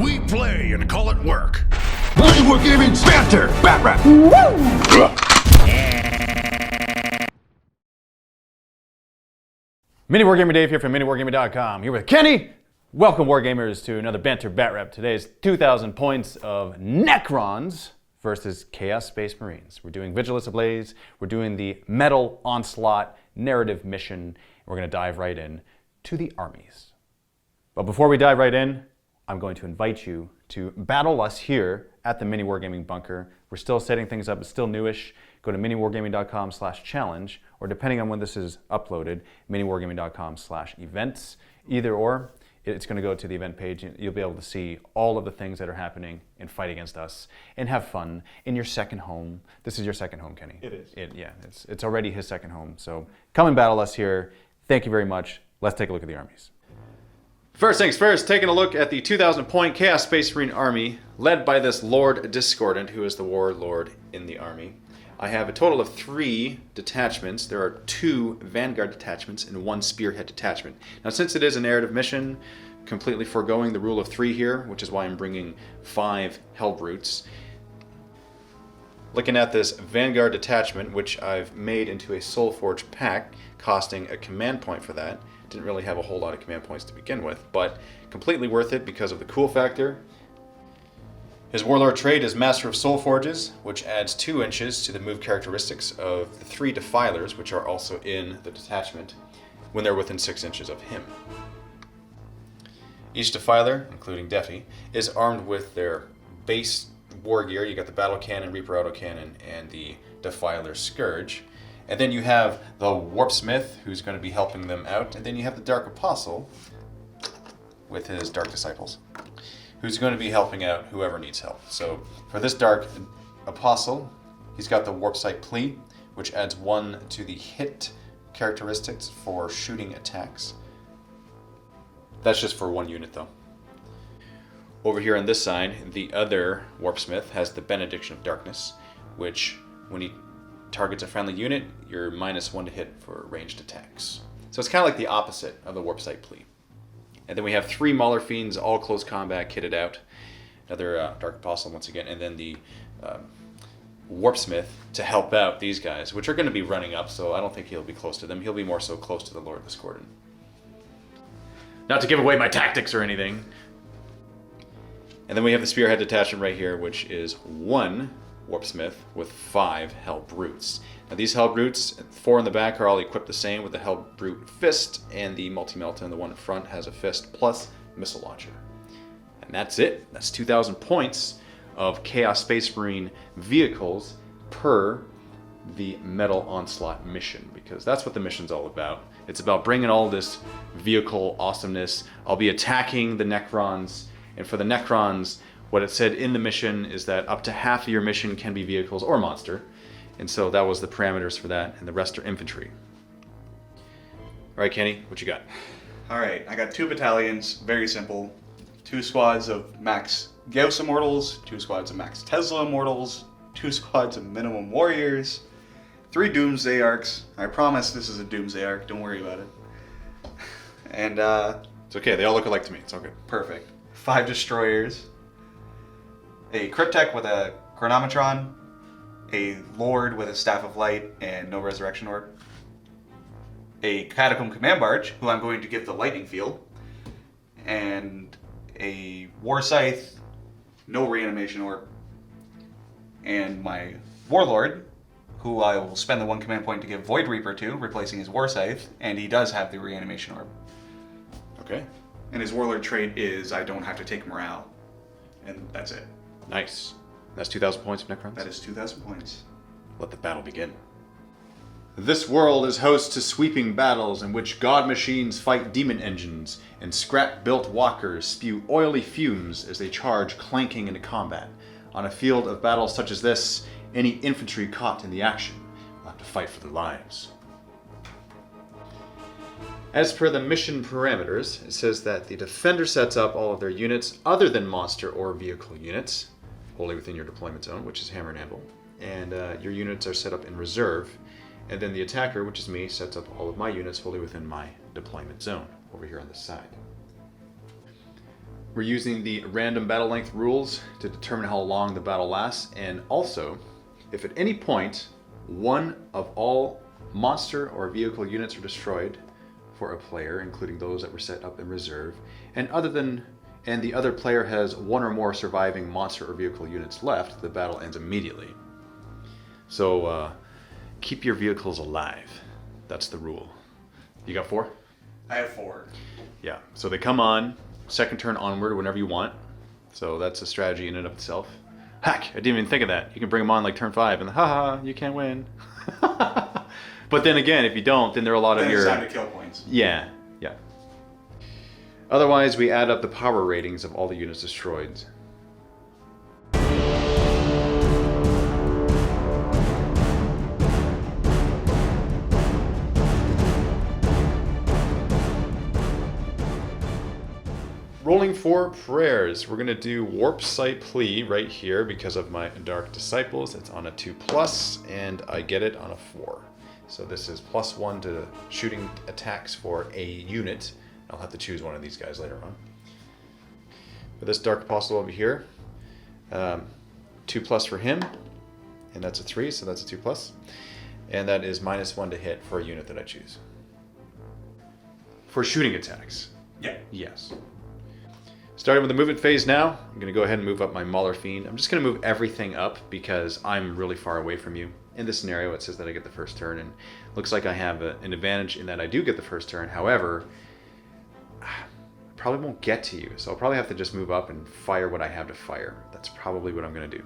We play and call it work. MiniWarGaming Banter! Batrep! MiniWarGaming Dave here from MiniWarGaming.com. Here with Kenny. Welcome, Wargamers, to another Banter Batrep. Today's 2,000 points of Necrons versus Chaos Space Marines. We're doing Vigilus Ablaze. We're doing the Metal Onslaught narrative mission. We're going to dive right in to the armies. But before we dive right in, I'm going to invite you to battle us here at the MiniWarGaming bunker. We're still setting things up. It's still newish. Go to miniwargaming.com/challenge, or depending on when this is uploaded, miniwargaming.com/events. Either or, it's going to go to the event page. You'll be able to see all of the things that are happening and fight against us and have fun in your second home. This is your second home, Kenny. It is. It's already his second home. So come and battle us here. Thank you very much. Let's take a look at the armies. First things first, taking a look at the 2,000 point Chaos Space Marine army led by this Lord Discordant, who is the warlord in the army. I have a total of 3 detachments. There are 2 Vanguard detachments and 1 Spearhead detachment. Now, since it is a narrative mission, completely foregoing the rule of 3 here, which is why I'm bringing 5 Hellbrutes. Looking at this Vanguard detachment, which I've made into a Soulforge pack, costing a command point for that. Didn't really have a whole lot of command points to begin with, but completely worth it because of the cool factor. His warlord trait is Master of Soul Forges, which adds 2 inches to the move characteristics of the 3 Defilers, which are also in the detachment, when they're within 6 inches of him. Each Defiler, including Defi, is armed with their base war gear. You got the Battle Cannon, Reaper Autocannon, and the Defiler Scourge. And then you have the Warpsmith, who's going to be helping them out. And then you have the Dark Apostle, with his Dark Disciples, who's going to be helping out whoever needs help. So for this Dark Apostle, he's got the Warpsight Plea, which adds 1 to the hit characteristics for shooting attacks. That's just for 1 unit though. Over here on this side, the other Warpsmith has the Benediction of Darkness, which when he targets a friendly unit, you're -1 to hit for ranged attacks. So it's kind of like the opposite of the Warpsight Plea. And then we have 3 Mauler Fiends, all close combat, kitted out. Another Dark Apostle once again, and then the Warpsmith to help out these guys, which are going to be running up, so I don't think he'll be close to them. He'll be more so close to the Lord Discordant. Not to give away my tactics or anything. And then we have the Spearhead detachment right here, which is 1 Warpsmith with 5 Hellbrutes. Now these Hellbrutes, 4 in the back, are all equipped the same with the Hellbrute Fist, and the Multi-Melta, the one in front, has a Fist plus Missile Launcher. And that's it. That's 2,000 points of Chaos Space Marine vehicles per the Metal Onslaught mission, because that's what the mission's all about. It's about bringing all this vehicle awesomeness. I'll be attacking the Necrons, and for the Necrons, what it said in the mission is that up to half of your mission can be vehicles or monster. And so that was the parameters for that, and the rest are infantry. All right, Kenny, what you got? All right, I got 2 battalions, very simple. 2 squads of max Gauss Immortals, 2 squads of max Tesla Immortals, 2 squads of minimum Warriors, 3 Doomsday Arcs. I promise this is a Doomsday Arc, don't worry about it. And It's okay, they all look alike to me, it's all good. perfect. 5 Destroyers, a Cryptek with a Chronometron, a Lord with a Staff of Light and no Resurrection Orb, a Catacomb Command Barge, who I'm going to give the Lightning Field, and a War Scythe, no Reanimation Orb, and my Warlord, who I will spend the 1 command point to give Void Reaper to, replacing his War Scythe, and he does have the Reanimation Orb. Okay. And his Warlord trait is I don't have to take morale, and that's it. Nice. That's 2,000 points of Necrons? That is 2,000 points. Let the battle begin. This world is host to sweeping battles in which god machines fight demon engines, and scrap-built walkers spew oily fumes as they charge clanking into combat. On a field of battle such as this, any infantry caught in the action will have to fight for their lives. As per the mission parameters, it says that the defender sets up all of their units other than monster or vehicle units, wholly within your deployment zone, which is Hammer and Anvil, and your units are set up in reserve, and then the attacker, which is me, sets up all of my units wholly within my deployment zone, over here on this side. We're using the random battle length rules to determine how long the battle lasts, and also, if at any point one of all monster or vehicle units are destroyed for a player, including those that were set up in reserve, and the other player has one or more surviving monster or vehicle units left, the battle ends immediately. So keep your vehicles alive. That's the rule. You got 4? I have 4. Yeah, so they come on, second turn onward whenever you want. So that's a strategy in and of itself. Heck, I didn't even think of that. You can bring them on like turn 5 and haha, you can't win. But then again, if you don't, then there are a lot of your... Then it's time to kill points. Yeah. Otherwise, we add up the power ratings of all the units destroyed. Rolling for prayers. We're going to do Warp Sight Plea right here because of my Dark Disciples. It's on a 2+, and I get it on a 4. So this is +1 to shooting attacks for a unit. I'll have to choose one of these guys later on. For this Dark Apostle over here, 2+ for him, and that's a 3, so that's a 2+. And that is -1 to hit for a unit that I choose. For shooting attacks. Yeah. Yes. Starting with the movement phase now, I'm going to go ahead and move up my Mauler Fiend. I'm just going to move everything up because I'm really far away from you. In this scenario, it says that I get the first turn, and looks like I have an advantage in that I do get the first turn. However, I probably won't get to you, so I'll probably have to just move up and fire what I have to fire. That's probably what I'm going to do.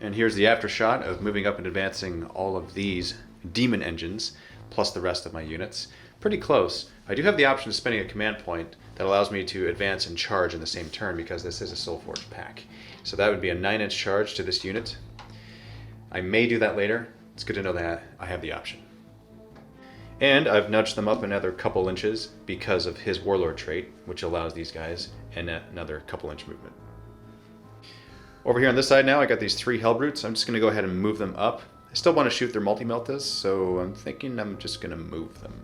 And here's the aftershot of moving up and advancing all of these demon engines, plus the rest of my units. Pretty close. I do have the option of spending a command point that allows me to advance and charge in the same turn because this is a Soulforged pack. So that would be a 9-inch charge to this unit. I may do that later. It's good to know that I have the option. And I've nudged them up another couple inches because of his Warlord trait, which allows these guys another couple-inch movement. Over here on this side now, I got these 3 Hellbrutes. I'm just going to go ahead and move them up. I still want to shoot their multi-meltas, so I'm thinking I'm just going to move them.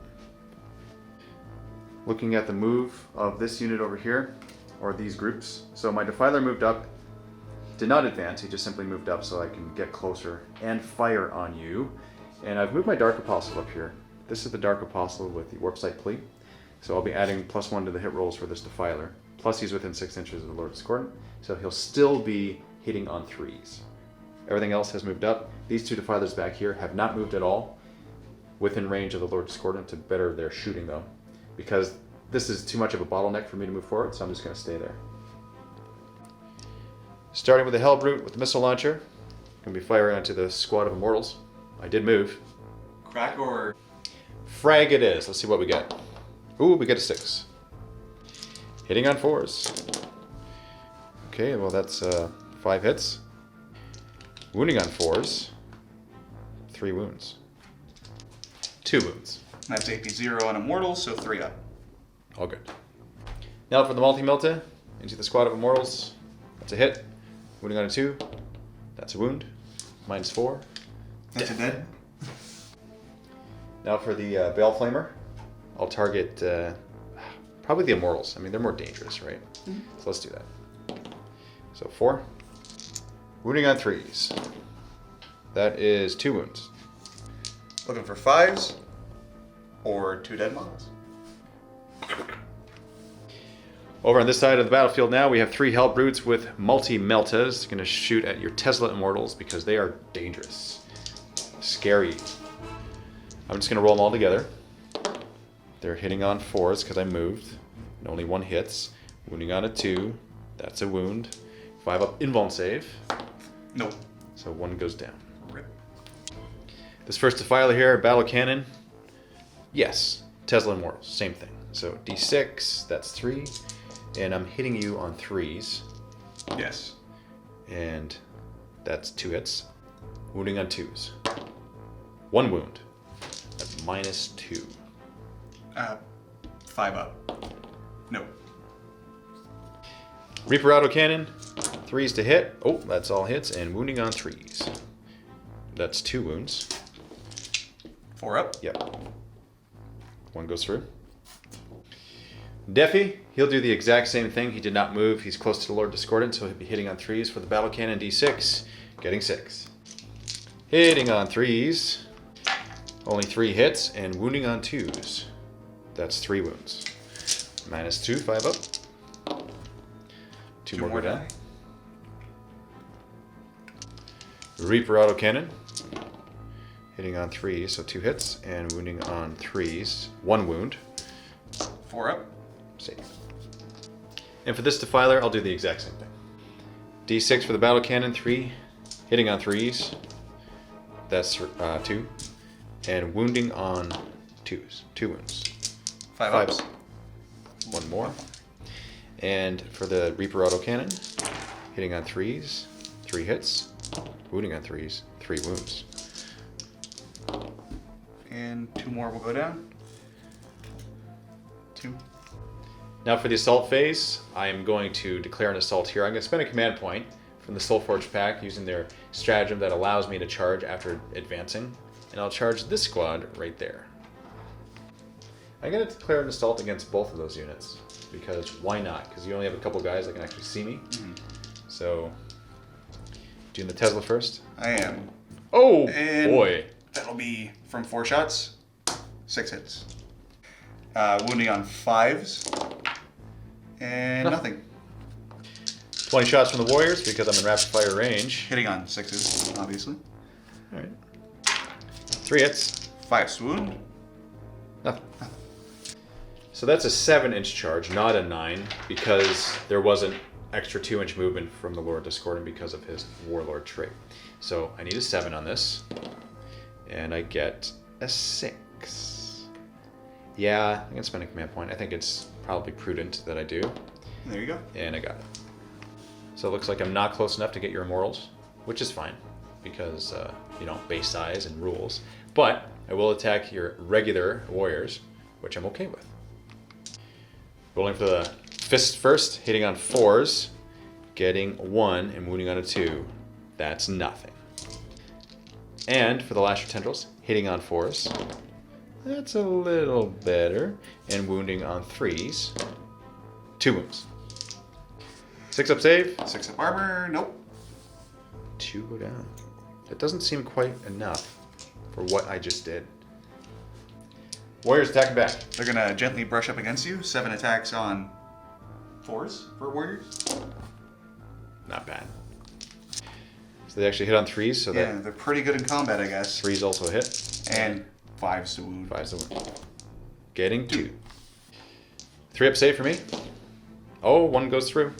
Looking at the move of this unit over here, or these groups. So my Defiler moved up, did not advance, he just simply moved up so I can get closer and fire on you. And I've moved my Dark Apostle up here. This is the Dark Apostle with the Warp Sight Plea. So I'll be adding +1 to the hit rolls for this Defiler. Plus he's within 6 inches of the Lord Discordant, so he'll still be hitting on 3s. Everything else has moved up. These 2 Defilers back here have not moved at all within range of the Lord Discordant to better their shooting though, because this is too much of a bottleneck for me to move forward, so I'm just going to stay there. Starting with the Hellbrute with the missile launcher, I'm going to be firing onto the squad of Immortals. I did move. Crack or... Frag it is. Let's see what we get. Ooh, we get a 6. Hitting on 4s. Okay, well that's 5 hits. Wounding on 4s. 3 wounds. 2 wounds. That's AP 0 on Immortals, so 3 up. All good. Now for the multi-melta, into the squad of Immortals. That's a hit. Wounding on a 2. That's a wound. -4. That's a dead. Now for the Bale Flamer, I'll target probably the Immortals. I mean, they're more dangerous, right? Mm-hmm. So let's do that. So 4. Wounding on 3s. That is 2 wounds. Looking for 5s or 2 dead models. Over on this side of the battlefield now, we have 3 Hellbrutes with multi-meltas. Going to shoot at your Tesla Immortals because they are dangerous. Scary. I'm just going to roll them all together. They're hitting on 4s because I moved. And only 1 hits. Wounding on a 2. That's a wound. 5 up invuln save. Nope. So 1 goes down. Rip. This first Defiler here, Battle Cannon. Yes. Tesla Immortals. Same thing. So D6, that's 3. And I'm hitting you on 3s. Yes. And that's 2 hits. Wounding on 2s. 1 wound. That's -2. 5 up. Nope. Reaper Autocannon. 3s to hit. Oh, that's all hits. And wounding on 3s. That's 2 wounds. 4 up. Yep. 1 goes through. Defi, He'll do the exact same thing. He did not move. He's close to the Lord Discordant, so he'll be hitting on 3s for the Battle Cannon D6, getting 6. Hitting on 3s, only 3 hits, and wounding on 2s. That's 3 wounds. -2, 5 up. 2 more go down. Reaper Autocannon. Hitting on 3s, so 2 hits, and wounding on 3s. 1 wound. 4 up. Save. And for this Defiler, I'll do the exact same thing. D6 for the Battle Cannon, 3. Hitting on 3s. That's 2. And wounding on 2s. 2 wounds. 5 5 ups. up. 1 more. And for the Reaper Autocannon, hitting on 3s, 3 hits. Wounding on 3s, 3 wounds. And 2 more will go down. 2. Now for the assault phase, I am going to declare an assault here. I'm going to spend a command point from the Soulforged pack using their stratagem that allows me to charge after advancing. And I'll charge this squad right there. I'm going to declare an assault against both of those units. Because why not? Because you only have a couple guys that can actually see me. Mm-hmm. So, doing the Tesla first? I am. Oh, and boy. That'll be from 4 shots, 6 hits. Wounding on 5s. And nothing. 20 shots from the Warriors because I'm in rapid fire range. Hitting on 6s, obviously. Alright. 3 hits. 5 swoon. Nothing. So that's a 7-inch charge, not a 9, because there was an extra 2-inch movement from the Lord Discordant because of his Warlord trait. So I need a 7 on this, and I get a 6. Yeah, I'm going to spend a command point. I think it's probably prudent that I do. There you go. And I got it. So it looks like I'm not close enough to get your Immortals, which is fine, because, base size and rules. But I will attack your regular Warriors, which I'm okay with. Rolling for the fist first, hitting on 4s, getting 1 and wounding on a 2. That's nothing. And for the Lasher Tendrils, hitting on 4s. That's a little better. And wounding on 3s. 2 wounds. 6 up save. 6 up armor. Nope. 2 go down. That doesn't seem quite enough for what I just did. Warriors attacking back. They're going to gently brush up against you. 7 attacks on 4s for Warriors. Not bad. So they actually hit on 3s, so yeah, that they're pretty good in combat, I guess. 3s also hit. And 5s to wound. 5's the wound. Getting 2. 3 up save for me. Oh, 1 goes through.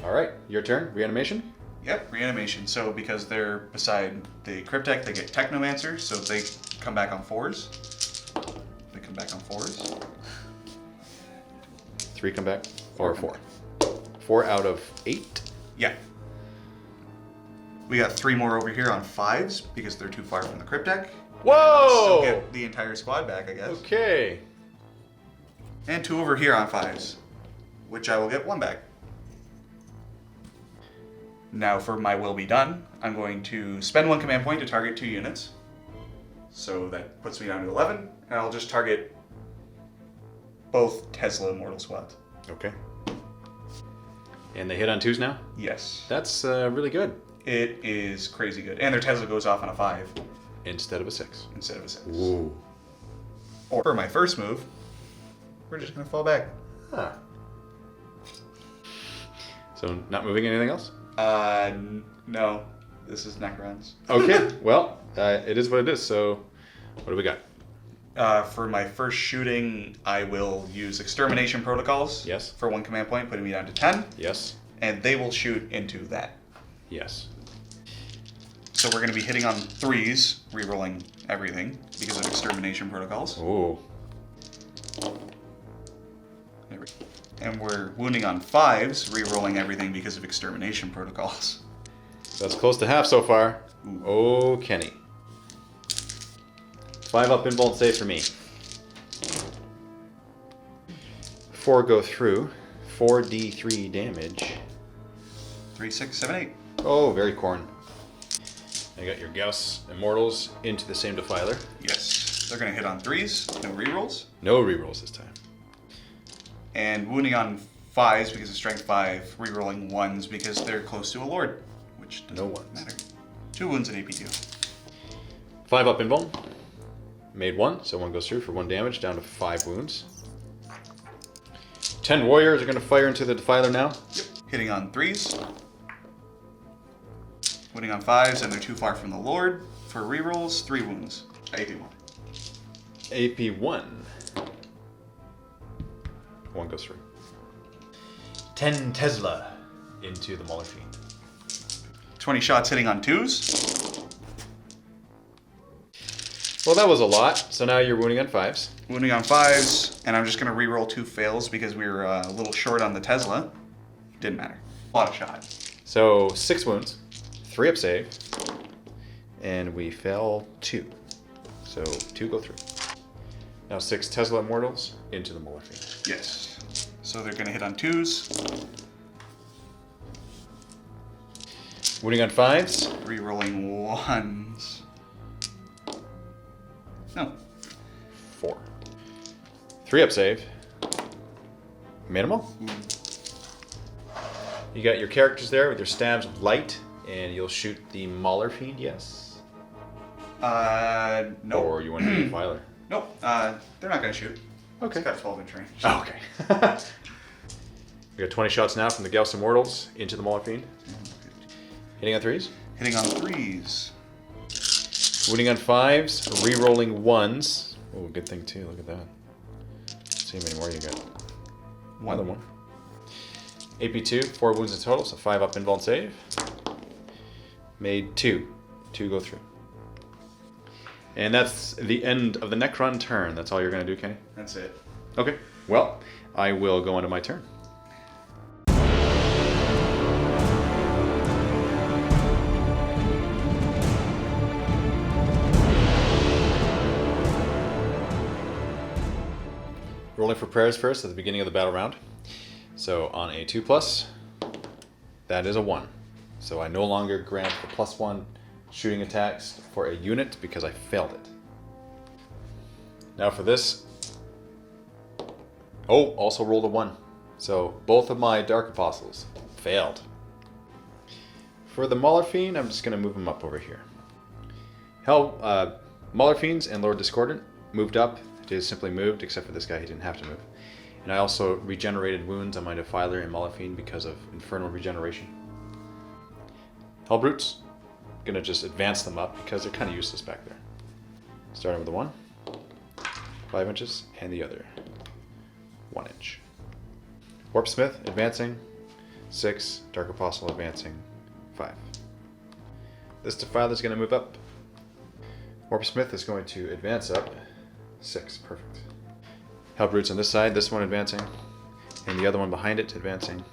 Alright, your turn. Reanimation? Yep, reanimation. So because they're beside the Cryptek, they get Technomancer, so they come back on 4s. They come back on 4s. 3 come back? Or 4? 4 out of 8? Yeah. We got 3 more over here on 5s because they're too far from the Cryptek. Whoa! Still get the entire squad back, I guess. Okay. And 2 over here on 5s, which I will get 1 back. Now for my will be done, I'm going to spend 1 command point to target 2 units. So that puts me down to 11, and I'll just target both Tesla Immortal squads. Okay. And they hit on 2s now? Yes. That's really good. It is crazy good. And their Tesla goes off on a 5 Instead of a 6. instead of a 6. Ooh. Or for my first move, we're just going to fall back. Huh. So not moving anything else? No. This is Necrons. Okay, well, it is what it is, so what do we got? For my first shooting, I will use Extermination Protocols. Yes. For 1 command point, putting me down to 10. Yes. And they will shoot into that. Yes. So we're going to be hitting on 3s, rerolling everything because of Extermination Protocols. Ooh. There we go. And we're wounding on 5s, rerolling everything because of Extermination Protocols. That's close to half so far. Ooh. Oh, Kenny. 5 up invuln save for me. 4 go through. 4d3 damage. 3, 6, 7, 8. Oh, very corn. I got your Gauss Immortals into the same Defiler. Yes. They're going to hit on 3s, no rerolls. No rerolls this time. And wounding on 5s because of strength 5, rerolling 1s because they're close to a Lord, which doesn't matter. 2 wounds and AP2. 5 up invuln. Made 1, so 1 goes through for 1 damage, down to 5 wounds. 10 warriors are going to fire into the Defiler now. Yep. Hitting on 3s. Wounding on 5s, and they're too far from the Lord. For rerolls, 3 wounds. AP1. AP1. 1 goes through. 10 Tesla into the Mauler Fiend. 20 shots hitting on 2s. Well, that was a lot. So now you're wounding on 5s. Wounding on 5s, and I'm just going to reroll 2 fails because we were a little short on the Tesla. Didn't matter. A lot of shot. So 6 wounds, 3 up save, and we fell 2. So 2 go through. Now 6 Tesla Immortals into the Mauler Fiend. Yes. So they're going to hit on 2s. Wounding on 5s. Rerolling 1s. No. 4. 3 up save. Minimal. You got your characters there with your stabs of light, and you'll shoot the Mauler Fiend, yes? No. Or you want to do the Defiler? Nope. They're not going to shoot. Okay. It's got 12 inch range. Oh, okay. We got 20 shots now from the Gauss Immortals into the Mauler Fiend. Hitting on 3s. Hitting on 3s. Wounding on 5s, re-rolling 1s. Oh, good thing too, look at that. Let's see how many more you got. Another one. AP2, 4 wounds in total, so 5 up invuln save. Made 2. 2 go through. And that's the end of the Necron turn. That's all you're going to do, Kenny? That's it. Okay, well, I will go on to my turn. Rolling for prayers first at the beginning of the battle round. So on a 2+, that is a 1. So I no longer grant the +1 shooting attacks for a unit because I failed it. Now for this, oh, also rolled a 1. So both of my Dark Apostles failed. For the Mauler Fiend, I'm just going to move him up over here. Mauler Fiends and Lord Discordant moved up. They simply moved, except for this guy, he didn't have to move. And I also regenerated wounds on my Defiler and Mauler Fiend because of Infernal Regeneration. Hellbrutes, gonna just advance them up because they're kind of useless back there. Starting with the 1, 5 inches, and the other 1 inch. Warpsmith advancing, 6. Dark Apostle advancing, 5. This Defiler's gonna move up. Warpsmith is going to advance up, 6. Perfect. Hellbrutes on this side, this one advancing, and the other one behind it advancing.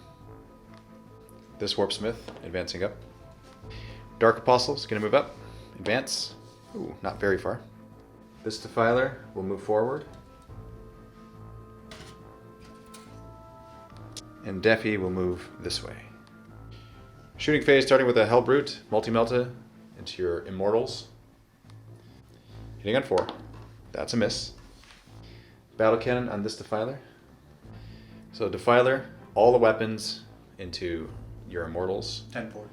This Warpsmith advancing up. Dark Apostle is going to move up, advance. Ooh, not very far. This Defiler will move forward. And Defi will move this way. Shooting phase starting with a Hellbrute, multi-melta into your Immortals. Hitting on 4. That's a miss. Battle Cannon on this Defiler. So Defiler, all the weapons into your Immortals. 10-4.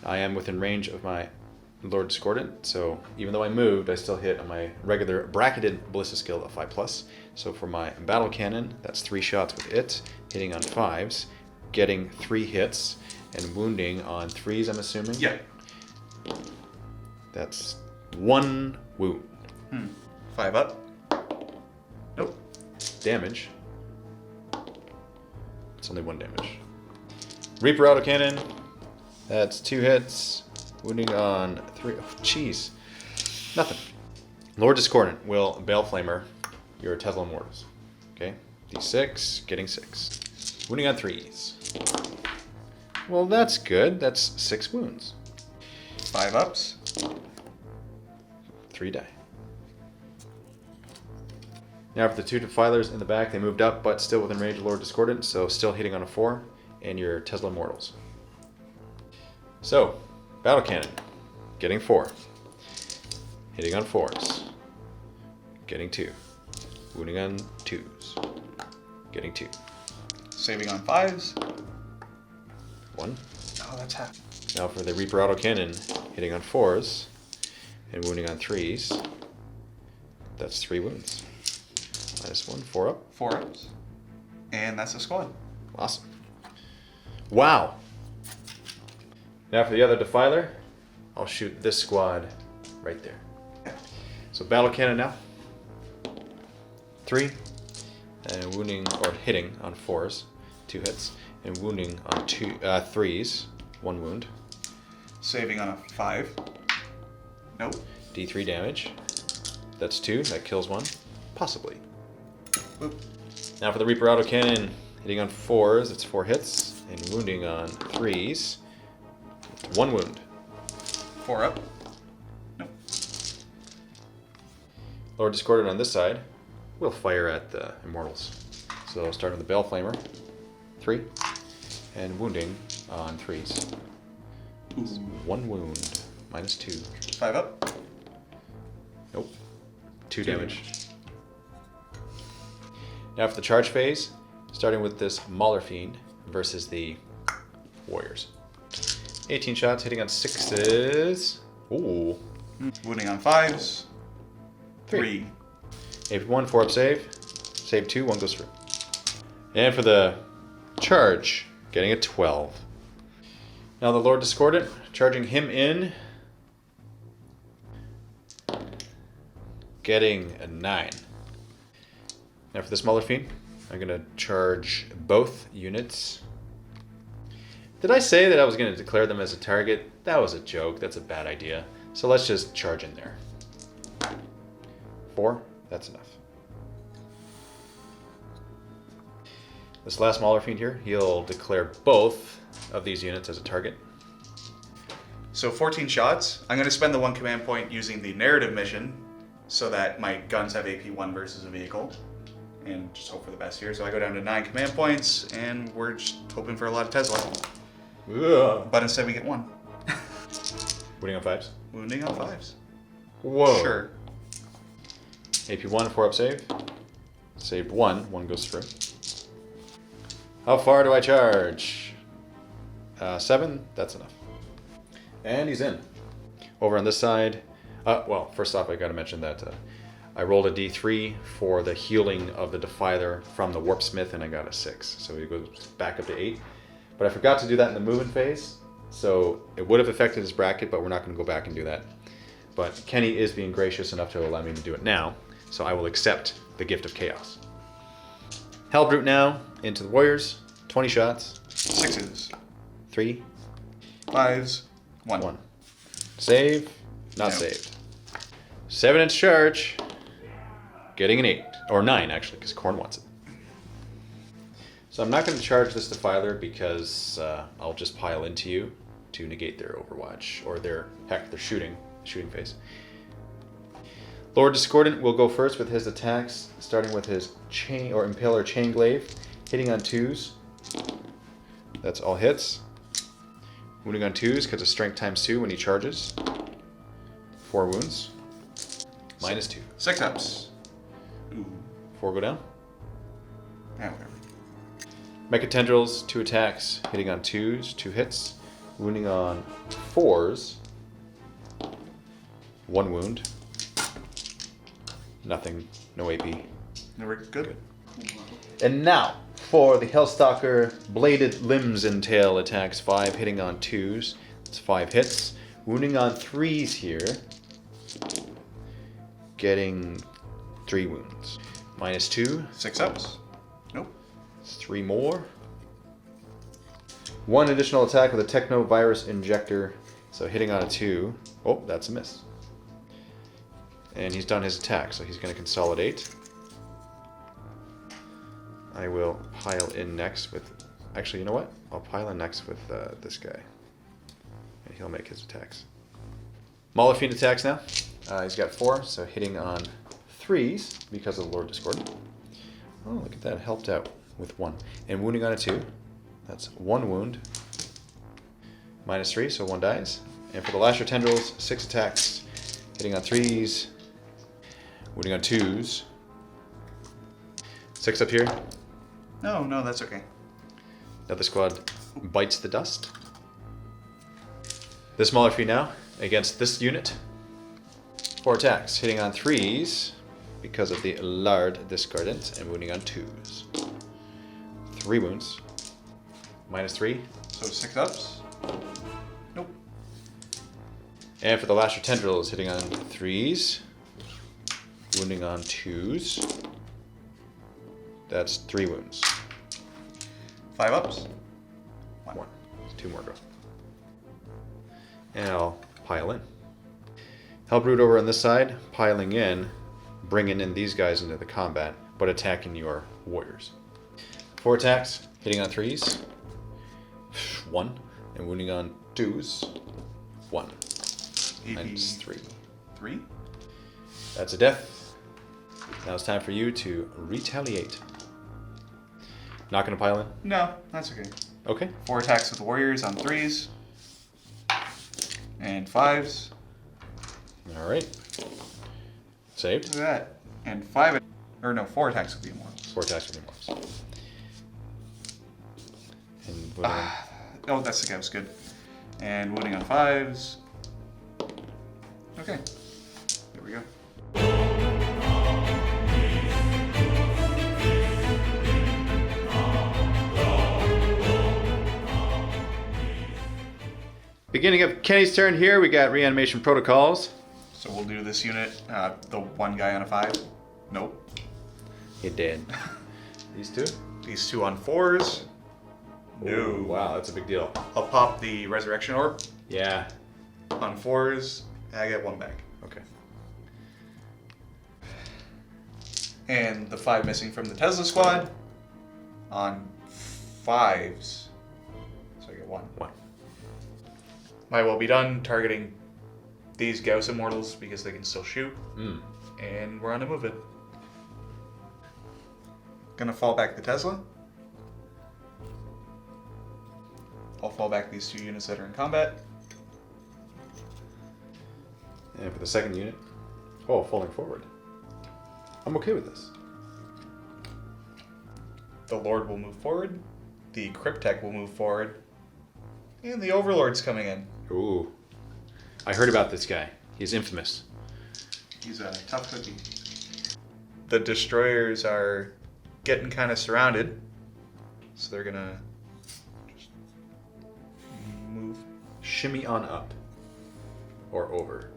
I am within range of my Lord Discordant, so even though I moved, I still hit on my regular bracketed Ballista skill of 5+. So for my Battle Cannon, that's 3 shots with it, hitting on 5s, getting 3 hits, and wounding on 3s, I'm assuming? Yeah. That's 1 wound. 5 up. Nope. Damage. It's only 1 damage. Reaper Autocannon. That's 2 hits. Wounding on 3. Oh, jeez. Nothing. Lord Discordant will Bale Flamer your Tesla Immortals. Okay? D6, getting 6. Wounding on 3s. Well, that's good. That's 6 wounds. 5 ups. 3 die. Now for the 2 Defilers in the back, they moved up, but still within range of Lord Discordant, so still hitting on a 4, and your Tesla Immortals. So, Battle Cannon, getting 4. Hitting on 4s. Getting 2. Wounding on 2s. Getting 2. Saving on 5s. 1. Oh, that's half. Now for the Reaper Autocannon, hitting on 4s and wounding on 3s. That's 3 wounds. -1, 4 up. 4 ups. And that's the squad. Awesome. Wow. Now for the other Defiler, I'll shoot this squad right there. So Battle Cannon now. 3. And wounding or hitting on 4s, 2 hits. And wounding on 3s, 1 wound. Saving on a 5. Nope. D3 damage. That's 2. That kills 1. Possibly. Boop. Now for the Reaper Autocannon, hitting on 4s, it's 4 hits. And wounding on 3s, 1 wound. 4 up. Nope. Lord Discordant on this side will fire at the Immortals. So starting with the Bell Flamer, 3. And wounding on 3s. 1 wound, -2. 5 up. Nope. 2 damage. Now for the charge phase, starting with this Mauler Fiend versus the Warriors. 18 shots, hitting on 6s. Ooh. Wounding on 5s. 3. AP1, 4 up save. Save 2, 1 goes through. And for the charge, getting a 12. Now the Lord Discordant, charging him in. Getting a 9. Now for the smaller fiend, I'm going to charge both units. Did I say that I was going to declare them as a target? That was a joke. That's a bad idea. So let's just charge in there. 4, that's enough. This last smaller fiend here, he'll declare both of these units as a target. So 14 shots. I'm going to spend the 1 command point using the narrative mission so that my guns have AP1 versus a vehicle. And just hope for the best here. So I go down to 9 command points, and we're just hoping for a lot of Tesla. Ugh. But instead we get 1. Wounding on 5s. Wounding on 5s. Whoa. Sure. AP1, 4 up save. Saved 1, 1 goes through. How far do I charge? 7, that's enough. And he's in. Over on this side, well, first off I gotta mention that I rolled a D3 for the healing of the Defiler from the Warpsmith, and I got a 6. So he goes back up to 8. But I forgot to do that in the movement phase, so it would have affected his bracket, but we're not going to go back and do that. But Kenny is being gracious enough to allow me to do it now, so I will accept the gift of chaos. Hellbrute now into the Warriors. 20 shots. 6s. 3. 5s. 1. 1. Save. Not No. saved. 7-inch charge. Getting an 8. Or 9, actually, because Korn wants it. So I'm not going to charge this Defiler because I'll just pile into you to negate their Overwatch. Or their shooting phase. Lord Discordant will go first with his attacks, starting with his chain or Impaler Chain Glaive, hitting on 2s. That's all hits. Wounding on 2s because of strength times 2 when he charges. 4 wounds. -2. 6 ups. Ooh. 4 go down. Yeah, whatever. Mecha Tendrils, 2 attacks, hitting on 2s, 2 hits. Wounding on 4s. 1 wound. Nothing, no AP. We're good. And now, for the Hellstalker Bladed Limbs and Tail attacks, 5 hitting on 2s. That's 5 hits. Wounding on 3s here. Getting 3 wounds. -2. 6 ups. Nope. 3 more. 1 additional attack with a Techno Virus Injector. So hitting on a 2. Oh, that's a miss. And he's done his attack, so he's going to consolidate. I will pile in next with... Actually, you know what? I'll pile in next with this guy. And he'll make his attacks. Mauler attacks now. He's got 4, so hitting on 3s because of the Lord Discord. Oh, look at that. Helped out with 1. And wounding on a 2. That's 1 wound. -3, so 1 dies. And for the Lasher Tendrils, 6 attacks. Hitting on 3s. Wounding on 2s. 6 up here. No, that's okay. Another squad bites the dust. The smaller fee now against this unit. 4 attacks, hitting on 3s because of the Lard Discordant, and wounding on 2s. 3 wounds. -3. So 6 ups? Nope. And for the Lasher Tendrils, hitting on 3s. Wounding on 2s. That's 3 wounds. 5 ups? 1. 2 more go. And I'll pile in. Hellbrood over on this side, piling in, bringing in these guys into the combat, but attacking your warriors. 4 attacks, hitting on 3s. 1. And wounding on 2s. 1. -3. 3? That's a death. Now it's time for you to retaliate. Not going to pile in? No, that's okay. Okay. 4 attacks with the warriors on 3s. And 5s. Alright. Saved. Look at that. And 4 attacks with the immortals. 4 attacks with immortals. And wounding on... Oh, that's the ghost, good. And wounding on 5s. Okay. There we go. Beginning of Kenny's turn here, we got Reanimation Protocols. So we'll do this unit, the 1 guy on a 5. Nope. You're dead. These 2? These 2 on 4s. Ooh, wow, that's a big deal. I'll pop the Resurrection Orb Yeah. on 4s, and I get 1 back. Okay. And the 5 missing from the Tesla squad on 5s. So I get 1. 1. Might well be done targeting these Gauss Immortals because they can still shoot. And we're on to move it. Gonna fall back the Tesla. I'll fall back these 2 units that are in combat. And for the second unit, oh, falling forward. I'm okay with this. The Lord will move forward. The Cryptek will move forward. And the Overlord's coming in. Ooh. I heard about this guy. He's infamous. He's a tough cookie. The Destroyers are getting kind of surrounded. So they're gonna just move. Shimmy on up. Or over.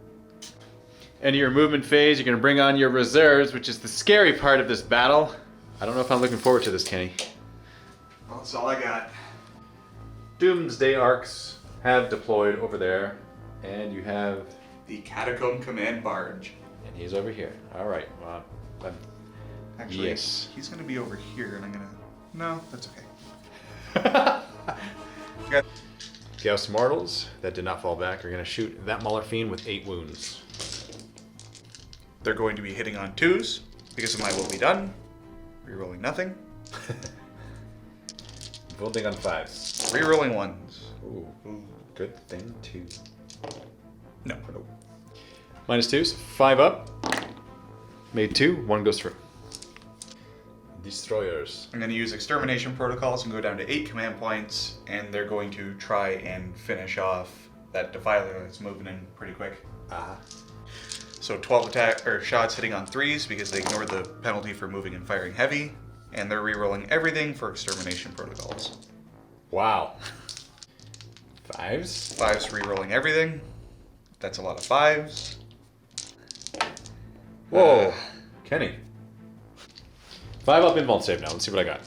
End of your movement phase, you're going to bring on your reserves, which is the scary part of this battle. I don't know if I'm looking forward to this, Kenny. Well, that's all I got. Doomsday Arcs have deployed over there, and you have... The Catacomb Command Barge. And he's over here. Alright, well, Actually, yes. he's gonna be over here, and I'm gonna... No, that's okay. Got... Gauss Mortals that did not fall back are going to shoot that Mauler Fiend with 8 wounds. They're going to be hitting on 2s, because of my will be done. Rerolling nothing. Building on 5s. Rerolling 1s. Ooh, good thing too. No. Nope. -2s, 5 up. Made 2, 1 goes through. Destroyers. I'm going to use Extermination Protocols and go down to 8 command points, and they're going to try and finish off that Defiler that's moving in pretty quick. So 12 shots hitting on 3s because they ignore the penalty for moving and firing heavy, and they're rerolling everything for Extermination Protocols. Wow. 5s? 5s rerolling everything. That's a lot of 5s. Whoa. Kenny. 5 up invuln save now. Let's see what I got.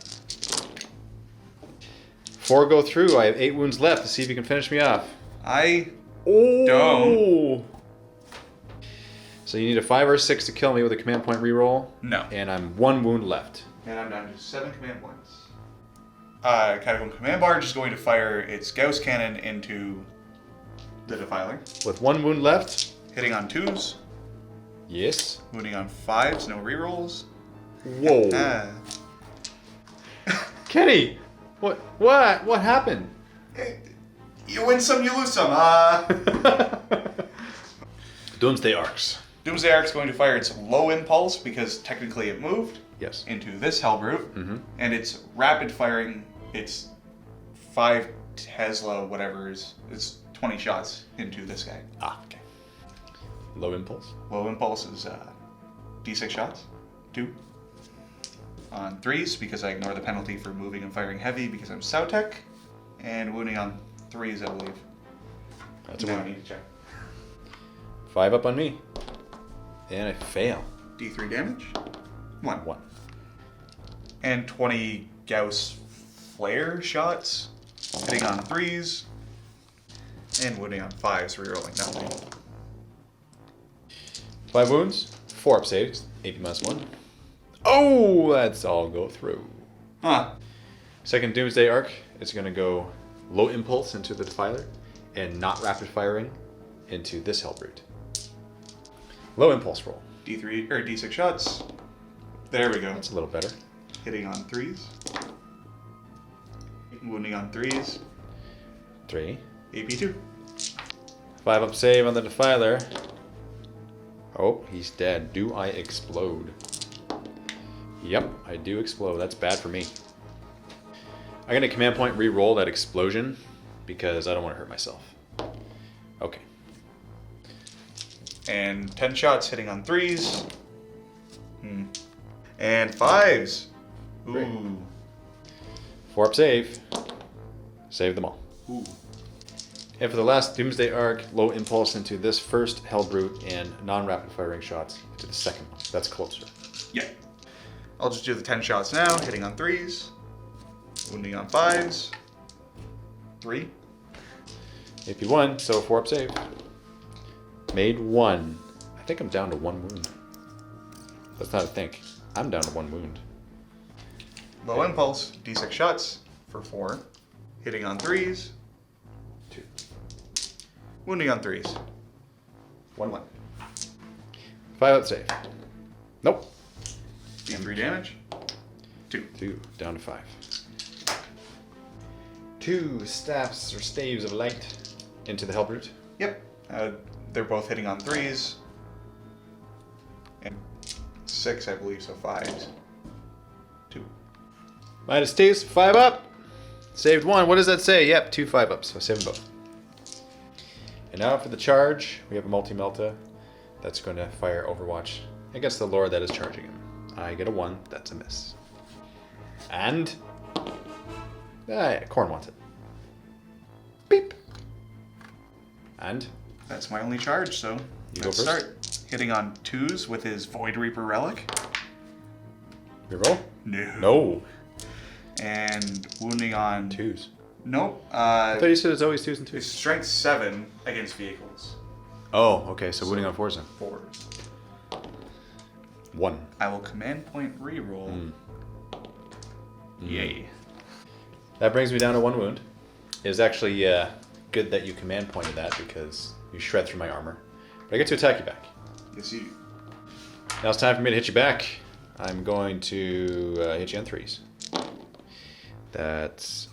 4 go through. I have 8 wounds left to see if you can finish me off. I Oh. don't. So you need a 5 or 6 to kill me with a command point reroll. No. And I'm 1 wound left. And I'm down to 7 command points. Catacomb Command Barge is going to fire its Gauss Cannon into the Defiler. With 1 wound left. Hitting on 2s. Yes. Wounding on 5s, no rerolls. Whoa. Kenny! What happened? You win some, you lose some. Doomsday Arcs. Doomsday Arc's going to fire its low impulse because technically it moved. Yes. Into this Hellbrute. And it's rapid firing its 5 Tesla, whatever it's 20 shots into this guy. Ah, okay. Low impulse. Low impulse is D6 shots. 2. On 3s because I ignore the penalty for moving and firing heavy because I'm Sautek. And wounding on 3s, I believe. That's a now I win. need to check. 5 up on me. And I fail. D3 damage. 1. 1. And 20 Gauss flare shots. Hitting on 3s. And wounding on 5s, rerolling nothing. 5 wounds. 4 up saves. AP -1. Oh, let's all go through. Huh. Second Doomsday Arc is going to go low impulse into the Defiler and not rapid firing into this Hellbrute. Low impulse roll. D3 or D6 shots. There we go. That's a little better. Hitting on 3s. Wounding on 3s. 3. AP2. 5 up save on the Defiler. Oh, he's dead. Do I explode? Yep, I do explode. That's bad for me. I'm going to command point re-roll that explosion because I don't want to hurt myself. Okay. And 10 shots hitting on 3s. And 5s. Great. Ooh. 4 up save. Save them all. Ooh. And for the last Doomsday Arc, low impulse into this first Hellbrute and non-rapid firing shots into the second one. That's closer. Yeah. I'll just do the 10 shots now, hitting on 3s. Wounding on 5s. 3. AP1, so 4 up save. Made 1. I think I'm down to 1 wound. That's not a think. I'm down to 1 wound. Low impulse, D6 shots for 4. Hitting on 3s. 2. Wounding on 3s. 1. 5 up save. Nope. D3 damage. 2. 2. Down to 5. 2 staffs or staves of light into the Hellbrute. Yep. They're both hitting on 3s. And 6, I believe, so 5s. 2. Minus staves, 5 up. Saved 1. What does that say? Yep, 2 5 ups. So save them both. And now for the charge, we have a multi-melta that's going to fire Overwatch against the Lord that is charging him. I get a 1. That's a miss. And Korn wants it. Beep. And That's my only charge, so You go let's first. start. Hitting on 2s with his Void Reaper Relic. reroll. No. No. And wounding on... 2s. Nope. I thought you said it's always 2s and 2s. It's strength 7 against vehicles. Oh, okay. So wounding on 4s then. 4s. 1. I will command point reroll. Yay. That brings me down to 1 wound. It was actually good that you command pointed that because you shred through my armor. But I get to attack you back. Yes, you do. Now it's time for me to hit you back. I'm going to hit you on 3s. That's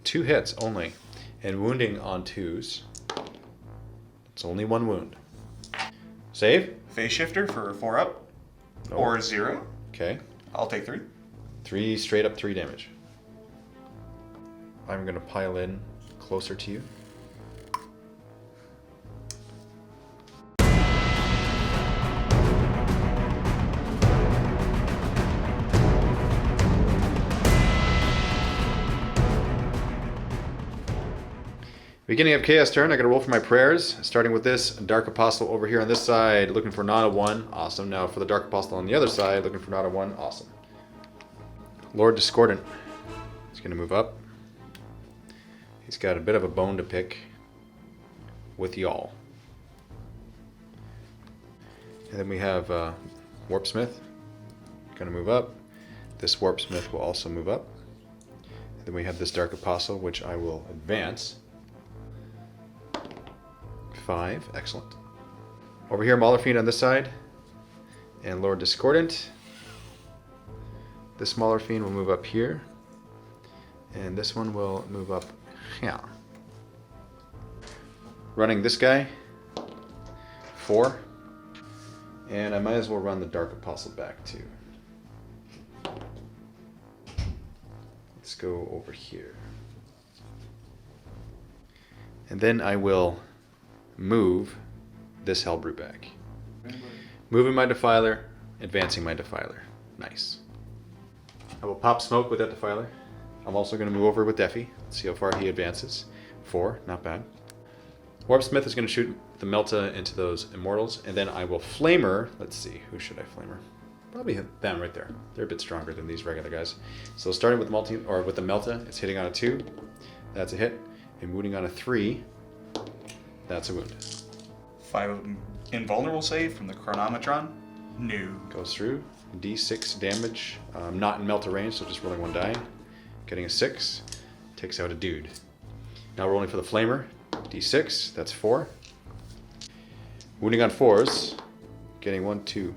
2 hits only. And wounding on 2s. It's only 1 wound. Save? Phase Shifter for 4 up. No. Or 0. Okay. I'll take 3. 3 straight up 3 damage. I'm going to pile in closer to you. Beginning of Chaos turn, I got to roll for my prayers, starting with this Dark Apostle over here on this side, looking for not a 1, awesome. Now for the Dark Apostle on the other side, looking for not a 1, awesome. Lord Discordant, he's going to move up. He's got a bit of a bone to pick with y'all. And then we have Warpsmith, going to move up. This Warpsmith will also move up. And then we have this Dark Apostle, which I will advance. 5, excellent. Over here, Mauler Fiend on this side, and Lord Discordant. This Mauler Fiend will move up here, and this one will move up here. running this guy, 4. And I might as well run the Dark Apostle back too. Let's go over here. And then I will move this Hellbrute back. Moving my Defiler, advancing my Defiler. Nice. I will pop smoke with that Defiler. I'm also going to move over with Defi. See how far he advances. 4, not bad. Warpsmith is going to shoot the Melta into those Immortals, and then I will Flamer. Let's see, who should I Flamer? Probably hit them right there. They're a bit stronger than these regular guys. So starting with the Melta, it's hitting on a 2. That's a hit. And wounding on a 3. That's a wound. 5 invulnerable save from the Chronometron. No. Goes through. D6 damage. Not in Melta range, so just rolling 1 die. Getting a 6. Takes out a dude. Now rolling for the Flamer. D6. That's 4. Wounding on 4s. Getting 1, 2.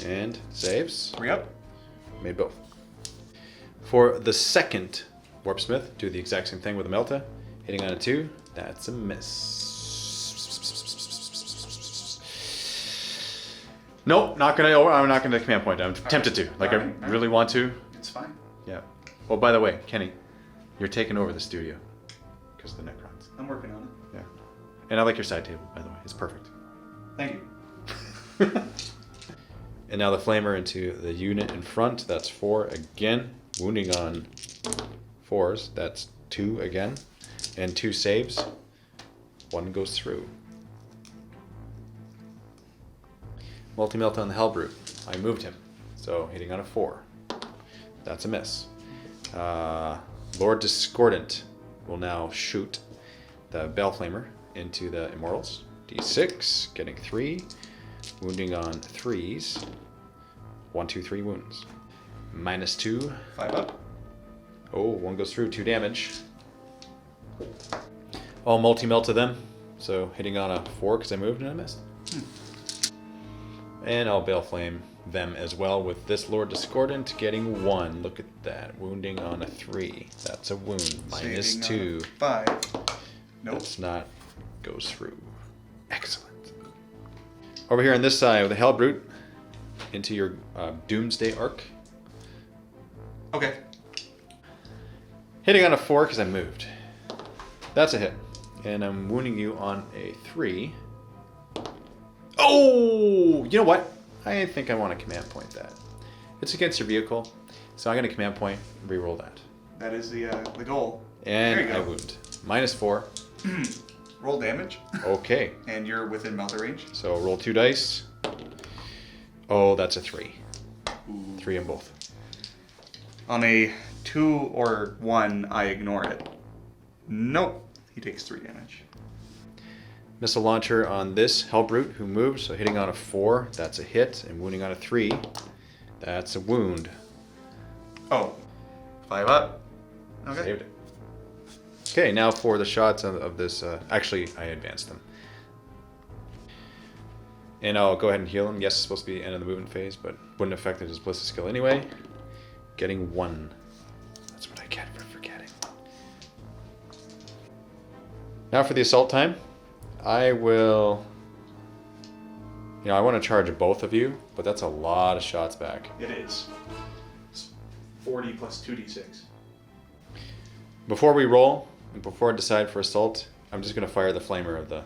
And saves. 3 up. Made both. For the second Warpsmith, do the exact same thing with the Melta. Hitting on a 2. That's a miss. Nope, I'm not gonna command point. I'm tempted to. Like, I really want to. It's fine. Yeah. Oh, by the way, Kenny, you're taking over the studio because of the Necrons. I'm working on it. Yeah. And I like your side table, by the way. It's perfect. Thank you. And now the Flamer into the unit in front. That's 4 again. Wounding on 4s. That's 2 again. And 2 saves. 1 goes through. Multi-melt on the Hellbrute. I moved him. So hitting on a 4. That's a miss. Lord Discordant will now shoot the Bellflamer into the Immortals. D6, getting 3. Wounding on 3s. 1, 2, 3 wounds. -2. 5 up. Oh, 1 goes through, 2 damage. All multi-melt to them. So hitting on a 4 because I moved and I missed. And I'll Baleflame them as well with this Lord Discordant getting 1. Look at that. Wounding on a 3. That's a wound. -2. 5. Nope. That's not. Goes through. Excellent. Over here on this side with the Hellbrute into your Doomsday Arc. Okay. Hitting on a 4 because I moved. That's a hit. And I'm wounding you on a 3. Oh! You know what? I think I want to command point that. It's against your vehicle, so I'm going to command point and reroll that. That is the goal. And there you go. I wound. -4. Roll damage. Okay. And you're within Melta range. So roll 2 dice. Oh, that's a 3. Ooh. 3 in both. On a 2 or 1, I ignore it. Nope. He takes 3 damage. Missile launcher on this Hellbrute who moves, so hitting on a 4, that's a hit, and wounding on a 3, that's a wound. Oh. 5 up. Okay. Saved it. Okay, now for the shots of this. Actually, I advanced them. And I'll go ahead and heal him. Yes, it's supposed to be end of the movement phase, but wouldn't affect his ballistic skill anyway. Getting 1. That's what I get for forgetting. Now for the assault time. I will... You know, I want to charge both of you, but that's a lot of shots back. It is. It's 40 plus 2d6. Before we roll, and before I decide for assault, I'm just going to fire the Flamer of the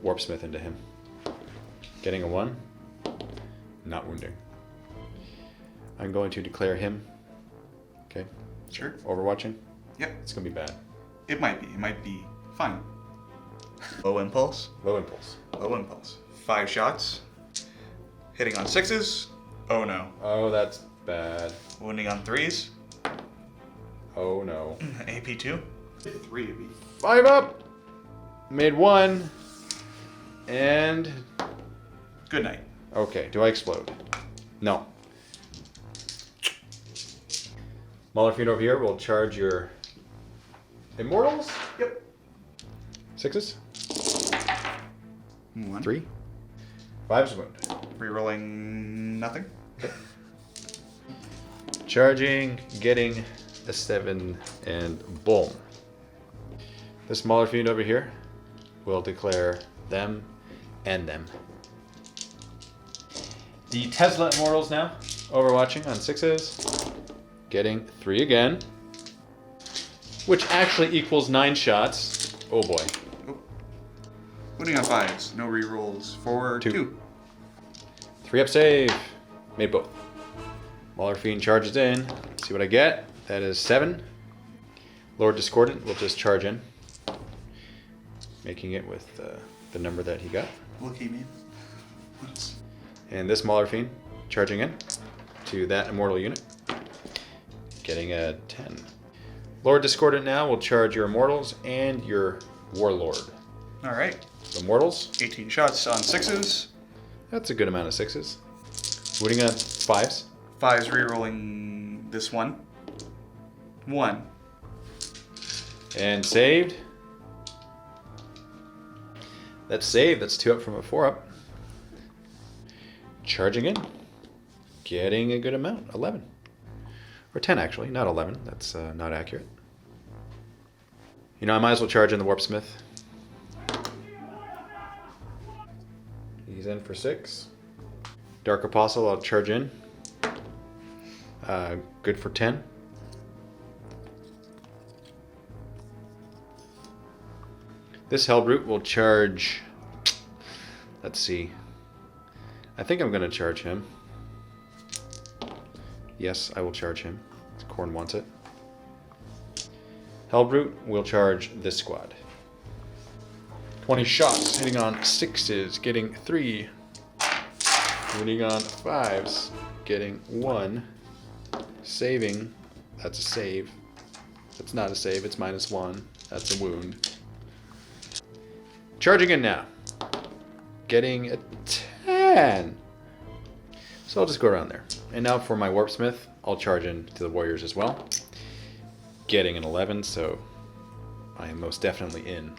Warpsmith into him. Getting a 1. Not wounding. I'm going to declare him. Okay. Sure. Overwatching. Yep. It's going to be bad. It might be. It might be fine. Low impulse. Low impulse. Low impulse. 5 shots. Hitting on 6s. Oh no. Oh, that's bad. Wounding on 3s. Oh no. AP2. 3 would be. 5 up! Made 1. And... Good night. Okay, do I explode? No. Malarfiend over here will charge your Immortals? Yep. 6s? 1. 3. 5's wound. Rerolling nothing. Charging, getting a 7, and boom. This Malarfiend over here will declare them and them. The Tesla Immortals now, overwatching on 6s, getting 3 again, which actually equals 9 shots. Oh boy. Putting on 5s, no rerolls for 2. 3 up save, made both. Mauler Fiend charges in, let's see what I get. That is 7. Lord Discordant will just charge in, making it with the number that he got. Lucky me. And this Mauler Fiend charging in to that immortal unit, getting a 10. Lord Discordant now will charge your immortals and your warlord. Alright. The immortals, 18 shots on 6s. that's a good amount of 6s. Wounding on 5s. 5s rerolling this one. 1. And saved. That's saved. That's 2 up from a 4 up. Charging in. Getting a good amount. 11. Or 10 actually, not 11. That's not accurate. You know, I might as well charge in the Warpsmith. He's in for 6. Dark Apostle, I'll charge in. Good for 10. This Hellbrute will charge. Let's see. I think I'm going to charge him. Yes, I will charge him. Korn wants it. Hellbrute will charge this squad. 20 shots, hitting on 6s, getting 3. Hitting on 5s, getting 1. Saving. That's a save. That's not a save, it's -1. That's a wound. Charging in now. Getting a 10. So I'll just go around there. And now for my Warpsmith, I'll charge in to the warriors as well. Getting an 11, so I am most definitely in.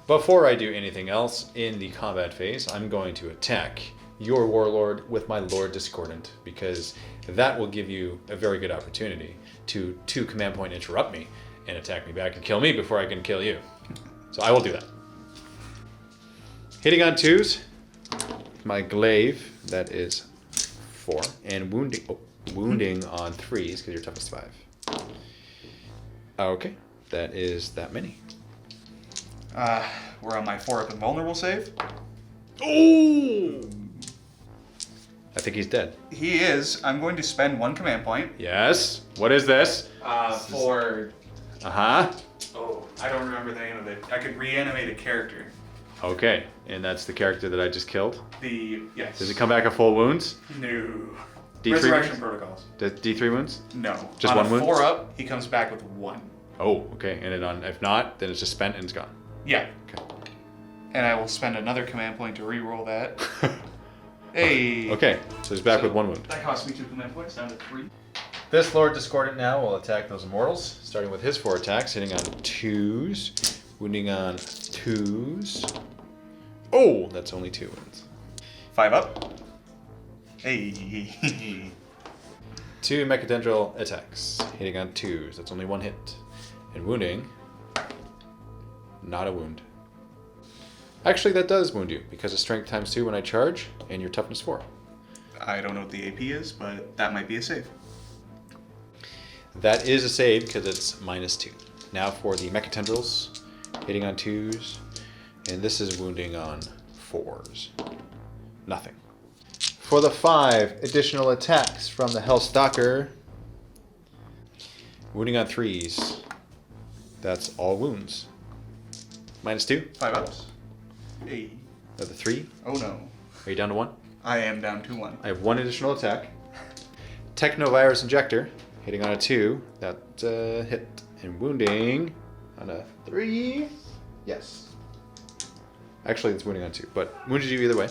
Before I do anything else in the combat phase, I'm going to attack your warlord with my Lord Discordant, because that will give you a very good opportunity to 2 command point interrupt me and attack me back and kill me before I can kill you. So I will do that. Hitting on 2s, my glaive, that is 4, and wounding on 3s because you're toughness 5. Okay, that is that many. We're on my 4 up and vulnerable save. Oh! I think he's dead. He is. I'm going to spend 1 command point. Yes. What is this? For... Uh-huh. Oh, I don't remember the name of it. I could reanimate a character. Okay, and that's the character that I just killed? Yes. Does it come back at full wounds? No. D3 Resurrection wounds? Protocols. D3 wounds? No. Just on 1 a wound? 4 up, he comes back with 1. Oh, okay. And then if not, then it's just spent and it's gone. Yeah. Okay. And I will spend another command point to re-roll that. Hey. Okay, so he's back with 1 wound. That cost me 2 command points, down to 3. This Lord Discordant now will attack those immortals, starting with his 4 attacks, hitting on 2s, wounding on 2s. Oh, that's only 2 wounds. 5 up. Hey. 2 Mechadendral attacks, hitting on 2s. That's only 1 hit. And wounding, not a wound. Actually, that does wound you, because of strength times 2 when I charge, and your toughness 4. I don't know what the AP is, but that might be a save. That is a save, because it's -2. Now for the Mechatendrils, hitting on 2s, and this is wounding on 4s. Nothing. For the 5 additional attacks from the Hellstalker, wounding on 3s. That's all wounds. -2. 5 ups. Hey. Another 3. Oh no. Are you down to 1? I am down to 1. I have 1 additional attack. Technovirus Injector, hitting on a 2. That hit. And wounding on a 3. Yes. Actually, it's wounding on 2, but wounded you either way.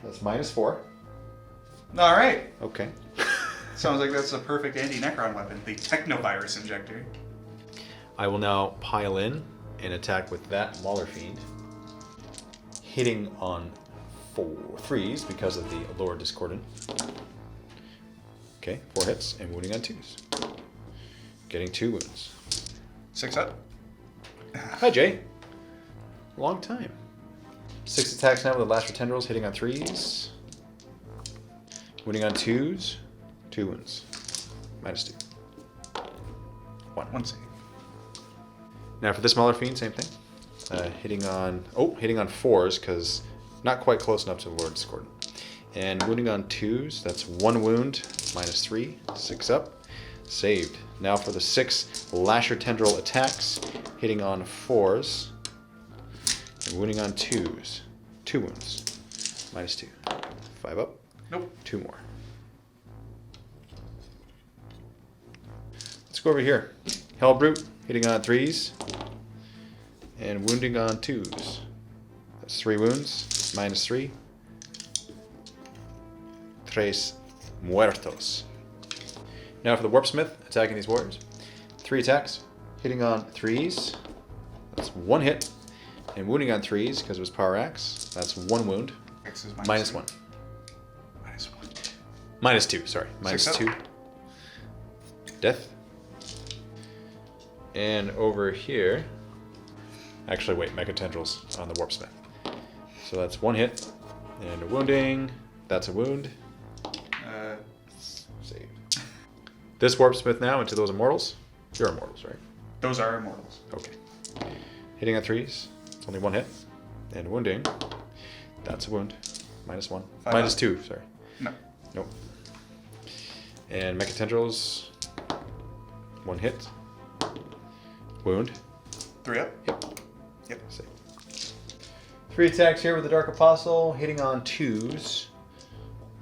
That's -4. Alright. Okay. Sounds like that's a perfect anti-Necron weapon, the Technovirus Injector. I will now pile in and attack with that Mauler Fiend. Hitting on 3s because of the Lord Discordant. Okay, 4 hits and wounding on 2s. Getting 2 wounds. 6 up. Hi, Jay. long time. 6 attacks now with the Lasher Tendrils, hitting on 3s. Wounding on 2s. 2 wounds. -2. 1. One save. Now for the smaller fiend, same thing. Hitting on 4s, because not quite close enough to the Lord Discordant. And wounding on 2s, that's 1 wound, -3, 6 up. Saved. Now for the 6 Lasher Tendril attacks, hitting on 4s. And wounding on 2s. 2 wounds. -2. 5 up. Nope. 2 more. Let's go over here. Hellbrute, hitting on 3s. And wounding on 2s. That's 3 wounds. -3. 3 muertos. Now for the Warpsmith, attacking these warriors. 3 attacks, hitting on 3s. That's 1 hit. And wounding on 3s, because it was Power Axe. That's 1 wound. X is -1. -1. -2, sorry. Six up. -2. Death. And over here... Actually, wait, Mecha Tendrils on the Warpsmith. So that's 1 hit. And a wounding. That's a wound. Saved. This Warpsmith now into those Immortals. You're Immortals, right? Those are immortals. Okay. Hitting on 3s. It's only 1 hit. And wounding. That's a wound. -1. 5 -2, sorry. No. Nope. And Mecha Tendrils. 1 hit. Wound. 3 up. Yep. Yep. Save. 3 attacks here with the Dark Apostle, hitting on 2s.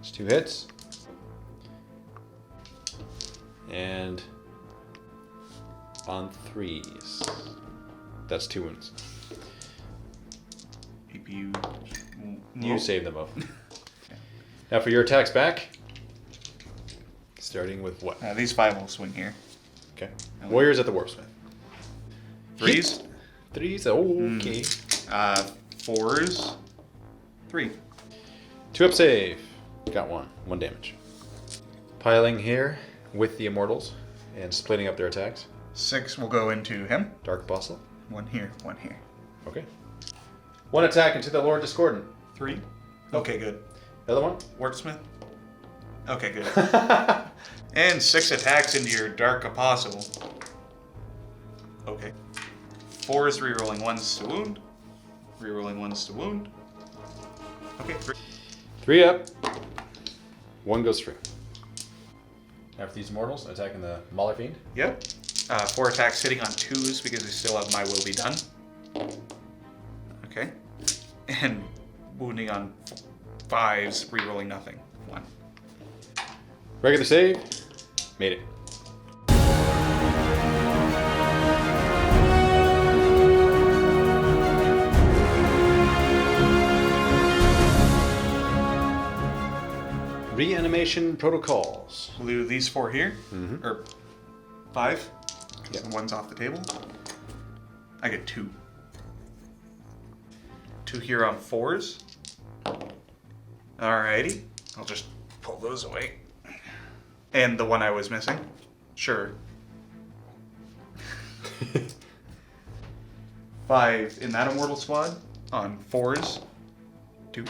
It's 2 hits. And on 3s. That's 2 wounds. APU. You save them both. Now for your attacks back. Starting with what? These 5 will swing here. Okay. Warriors at the Warpsmith. 3s. 3s, okay. 4s. 3. 2 up save. Got 1. 1 damage. Piling here with the Immortals and splitting up their attacks. 6 will go into him. Dark Apostle. 1 here, 1 here. Okay. 1 attack into the Lord Discordant. 3. Okay, good. The other one? Wordsmith. Okay, good. And 6 attacks into your Dark Apostle. Okay. 4 is rerolling 1s to wound. Rerolling 1s to wound. Okay, 3. 3 up. 1 goes through. After these Immortals, attacking the Mauler Fiend. Yep. 4 attacks hitting on 2s because we still have My Will Be Done. Okay. And wounding on 5s, rerolling nothing. 1. Regular save. Made it. Reanimation Protocols. We'll do these 4 here. Mhm. Or 5. Because Yep. the 1's off the table. I get 2. 2 here on 4s. Alrighty. I'll just pull those away. And the one I was missing. Sure. 5 in that Immortal squad on 4s. 2.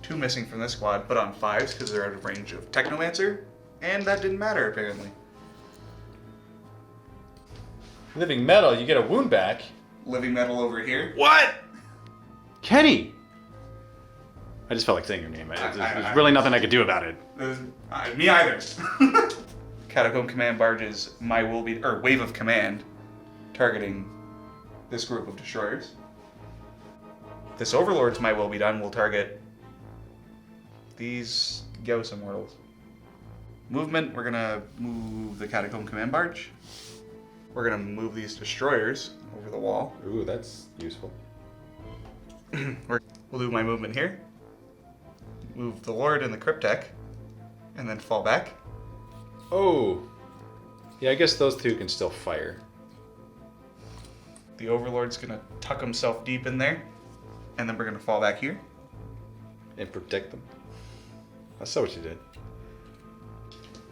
2 missing from this squad, but on 5s because they're out of range of Technomancer. And that didn't matter, apparently. Living Metal, you get a wound back. Living Metal over here. What? Kenny! I just felt like saying your name. There's really nothing I could do about it. Me either. Catacomb Command Barge's My Will Be, or Wave of Command, targeting this group of destroyers. This Overlord's My Will Be Done will target these Gauss Immortals. Movement, we're gonna move the Catacomb Command Barge. We're gonna move these destroyers over the wall. Ooh, that's useful. We'll do my movement here. Move the Lord and the Cryptek, and then fall back. Oh. Yeah, I guess those 2 can still fire. The Overlord's gonna tuck himself deep in there, and then we're gonna fall back here. And protect them. I saw what you did.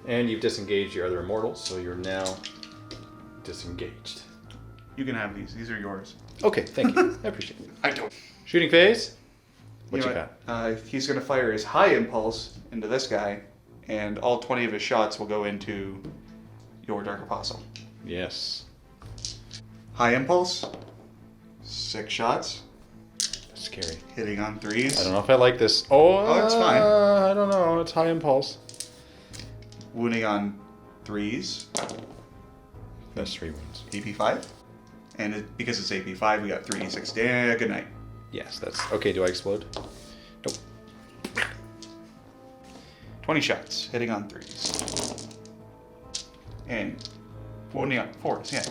And you've disengaged your other Immortals, so you're now disengaged. You can have these. These are yours. Okay, thank you. I appreciate it. I don't. Shooting phase. What you know got? He's going to fire his high impulse into this guy, and all 20 of his shots will go into your Dark Apostle. Yes. High impulse, 6 shots. That's scary. Hitting on 3s. I don't know if I like this. Oh, it's fine. I don't know. It's high impulse. Wounding on 3s. That's 3 wounds. AP5. And because it's AP5, we got 3d6. Yeah, good night. Yes, that's... Okay, do I explode? Nope. 20 shots, hitting on 3s. And wounding on 4s, yeah.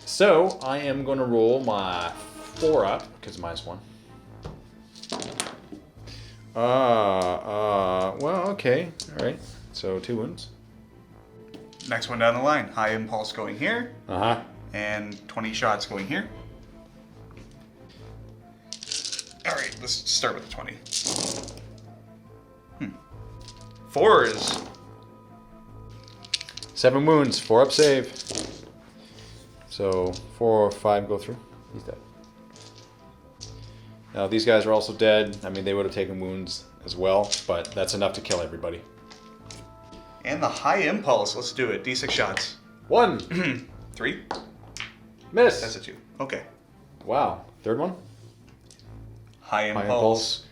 So, I am going to roll my 4 up, because -1. Well, okay. Alright. So, 2 wounds. Next one down the line. High impulse going here. Uh-huh. And 20 shots going here. Alright, let's start with the 20. 4s. 7 wounds, 4 up save. So 4 or 5 go through. He's dead. Now these guys are also dead. I mean, they would have taken wounds as well, but that's enough to kill everybody. And the high impulse. Let's do it. D6 shots. 1. 3. Miss. That's a 2. Okay. Wow. Third one? High impulse. High impulse.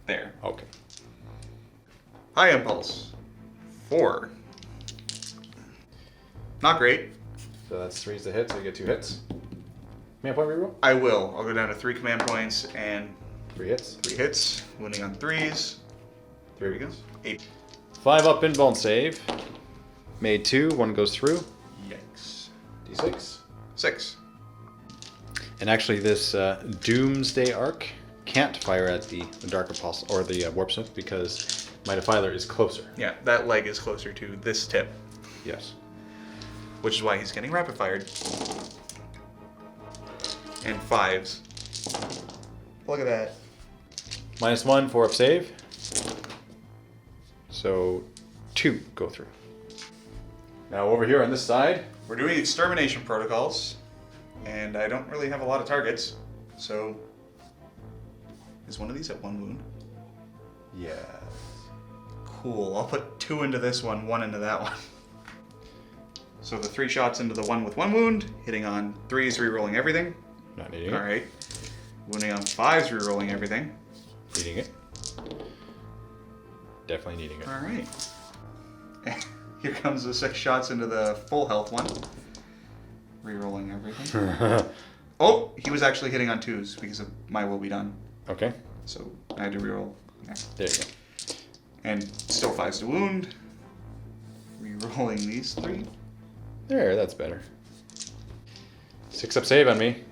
There. Okay. High impulse. 4. Not great. So that's 3's the hit, so you get 2 hits. Command point reroll? I will. I'll go down to 3 command points and 3 hits. 3 hits. Wounding on 3s. There we go. 8. 5 up invuln save. Made 2, 1 goes through. Yikes. D6. 6. And actually this Doomsday Arc can't fire at the Dark Apostle or the Warpsmith because my Defiler is closer. Yeah, that leg is closer to this tip, Yes. which is why he's getting rapid fired. And 5s. Look at that. -1, 4 up save. So 2 go through. Now over here on this side. We're doing Extermination Protocols, and I don't really have a lot of targets, so... Is one of these at 1 wound? Yes. Cool, I'll put 2 into this one, 1 into that one. So the 3 shots into the one with 1 wound, hitting on 3s, rerolling everything. Not needing it. Alright. Wounding on 5s, rerolling everything. Needing it. Definitely needing it. Alright. Here comes the 6 shots into the full health one. Rerolling everything. Oh, he was actually hitting on 2s because of my will be done. Okay. So I had to reroll. Yeah. There you go. And still 5s to wound. Rerolling these 3. There, that's better. 6 up save on me.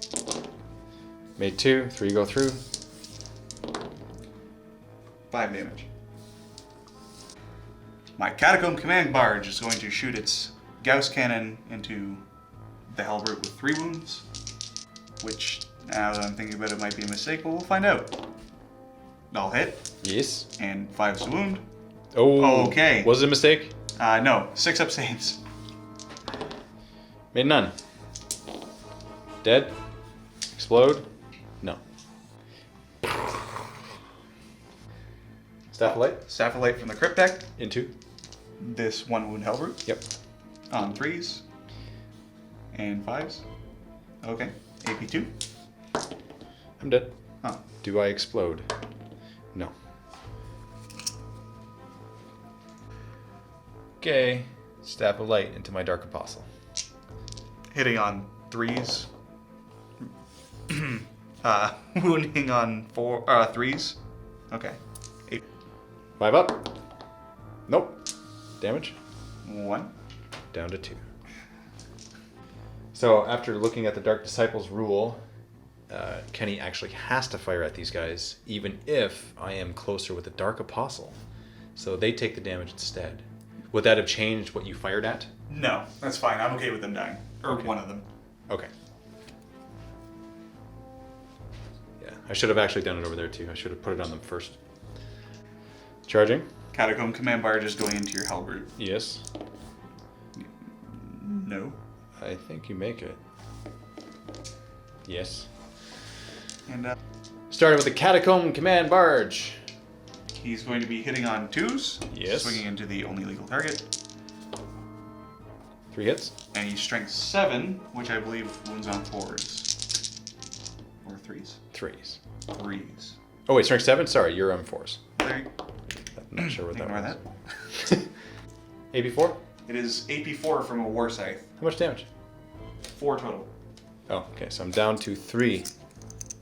Made 2, 3 go through. 5 damage. My Catacomb Command Barge is going to shoot its Gauss Cannon into the Hellbrute with 3 wounds. Which, now that I'm thinking about it, might be a mistake, but we'll find out. I'll hit. Yes. And 5s to wound. Oh. Okay. Was it a mistake? No. 6 up saves. Made none. Dead? Explode? No. Staff of Light? Staff of Light from the Crypt deck. Into? This 1 wound Hellbrute. Yep. On 3s. And 5s. Okay. AP2. I'm dead. Oh. Do I explode? No. Okay. Staff of Light into my Dark Apostle. Hitting on 3s. Wounding on 3s. Okay. 8. 5 up. Nope. Damage. 1. Down to 2. So after looking at the Dark Disciples rule, Kenny actually has to fire at these guys, even if I am closer with the Dark Apostle. So they take the damage instead. Would that have changed what you fired at? No, that's fine. I'm okay with them dying. Or Okay. one of them. Okay. Yeah, I should have actually done it over there too. I should have put it on them first. Charging? Catacomb Command Barge is going into your Hellbrute. Yes. No. I think you make it. Yes. And Starting with the Catacomb Command Barge. he's going to be hitting on 2s. Yes. Swinging into the only legal target. 3 hits. And he's strength 7, which I believe wounds on 4s. Or 3s? 3s. 3s. Oh wait, strength 7? Sorry, you're on 4s. There you I'm not sure what that Ignore was. that. AP4? It is AP4 from a War Scythe. How much damage? 4 total. Oh, okay, so I'm down to 3.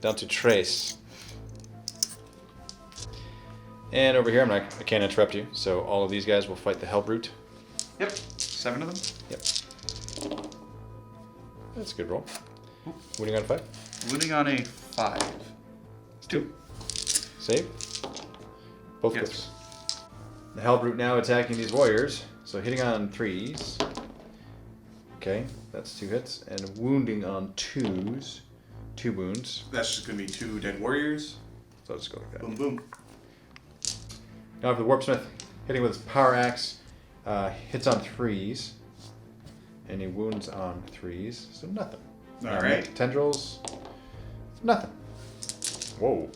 Down to Trace. And over here, I can't interrupt you, so all of these guys will fight the Hellbrute. Yep. 7 of them. Yep. That's a good roll. Wounding on 5. Wounding on a 5. 2. Save. Both go Yes. through. The Hellbrute now attacking these warriors. So hitting on 3s. Okay, that's 2 hits. And wounding on 2s. 2 wounds. That's just going to be 2 dead warriors. So I'll just go like that. Boom, boom. Now for the Warpsmith. Hitting with his power axe. Hits on 3s. And he wounds on 3s. So nothing. All right. Tendrils. Nothing. Whoa.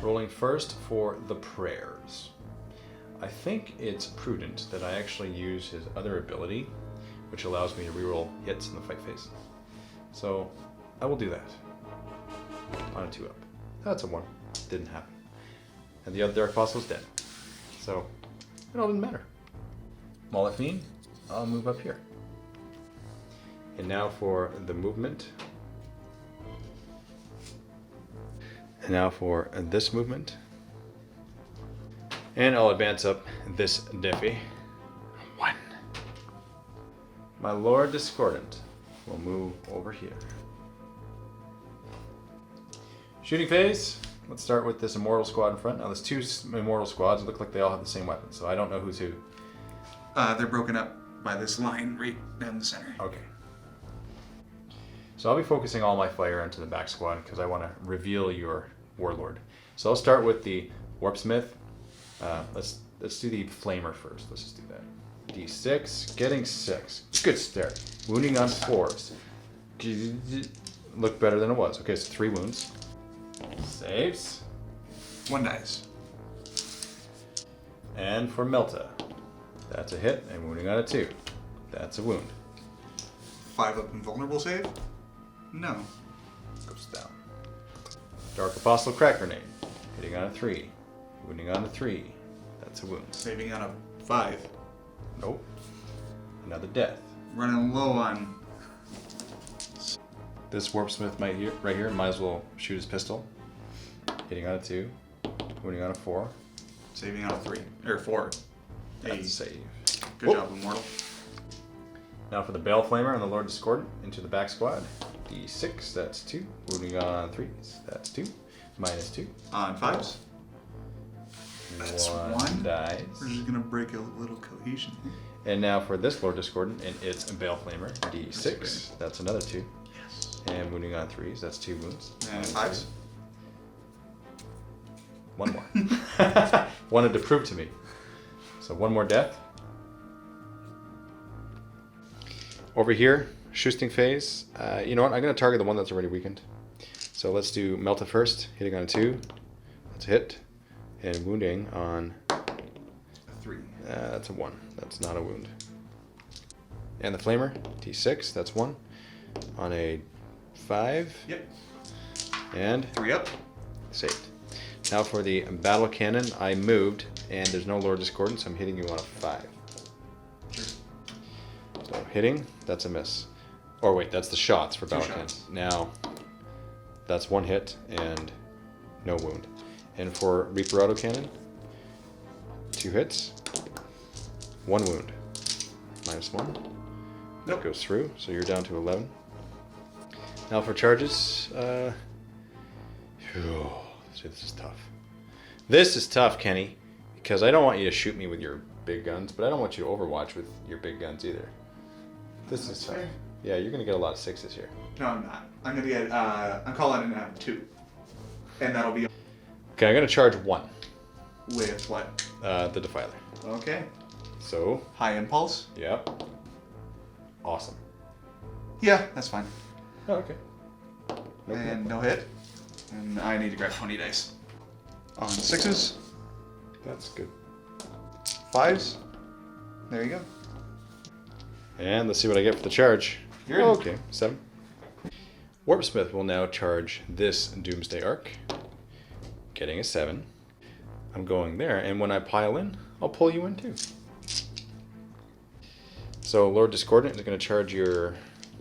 Rolling first for the prayers. I think it's prudent that I actually use his other ability, which allows me to reroll hits in the fight phase. So I will do that. On a 2-up. That's a 1. Didn't happen. And the other Dark Apostle's dead. So it all didn't matter. Molifine, I'll move up here. And now for the movement. And now for this movement. And I'll advance up this Diffie. 1. My Lord Discordant will move over here. Shooting phase. Let's start with this Immortal squad in front. Now there's 2 Immortal squads. It look like they all have the same weapon, so I don't know who's who. They're broken up by this line right down the center. Okay. So I'll be focusing all my fire into the back squad because I want to reveal your Warlord. So I'll start with the Warpsmith. Let's do the Flamer first. Let's just do that. D6, getting 6. Good start. Wounding on 4s. Looked better than it was. Okay, so 3 wounds. Saves. 1 dies. And for Melta. That's a hit, and wounding on a 2. That's a wound. 5 up invulnerable save? No. Goes down. Dark Apostle Crack Grenade. Hitting on a 3. Wounding on a 3. That's a wound. Saving on a 5. Nope. Another death. Running low on. This Warpsmith right here might as well shoot his pistol. Hitting on a 2. Wounding on a 4. Saving on a 3. Or 4. That's Hey. a save. Good Whoop. job, Immortal. Now for the Baleflamer and the Lord Discordant into the back squad. D6, that's 2. Wounding on 3s, that's 2. Minus 2. On 5s. That's 1. Dies. We're just gonna break a little cohesion here. And now for this Lord Discordant and its Baleflamer. D6, that's another 2. Yes. And wounding on 3s, that's 2 wounds. And 5s. 1 more. Wanted to prove to me. So 1 more death. Over here, Shusting phase. You know what? I'm going to target the one that's already weakened. So let's do Melta first. Hitting on a 2. That's a hit. And wounding on... A 3. that's a 1. That's not a wound. And the Flamer. T6. That's 1. On a 5. Yep. And 3 up. saved. Now for the Battle Cannon, I moved, and there's no Lord Discordant, so I'm hitting you on a 5. Sure. So hitting, that's a miss. Or wait, that's the shots for Battle Cannon. shots. Now, that's 1 hit and no wound. And for Reaper Autocannon, 2 hits, 1 wound. Minus 1. That Nope. goes through, so you're down to 11. Now for charges, see, this is tough. This is tough, Kenny, because I don't want you to shoot me with your big guns, but I don't want you to overwatch with your big guns either. This is tough. fair. Yeah, you're going to get a lot of 6s here. No, I'm not. I'm gonna get. I'm calling it 2, and that'll be Okay, I'm gonna charge 1. with what? The Defiler. Okay. So, High impulse. yep. Awesome. Yeah, that's fine. Oh, okay. Nope. And no hit. And I need to grab 20 dice. On 6s, That's good. 5s. There you go. And let's see what I get for the charge. You're in. Okay, 7. Warpsmith will now charge this Doomsday Arc, getting a 7. I'm going there, and when I pile in, I'll pull you in too. So Lord Discordant is going to charge your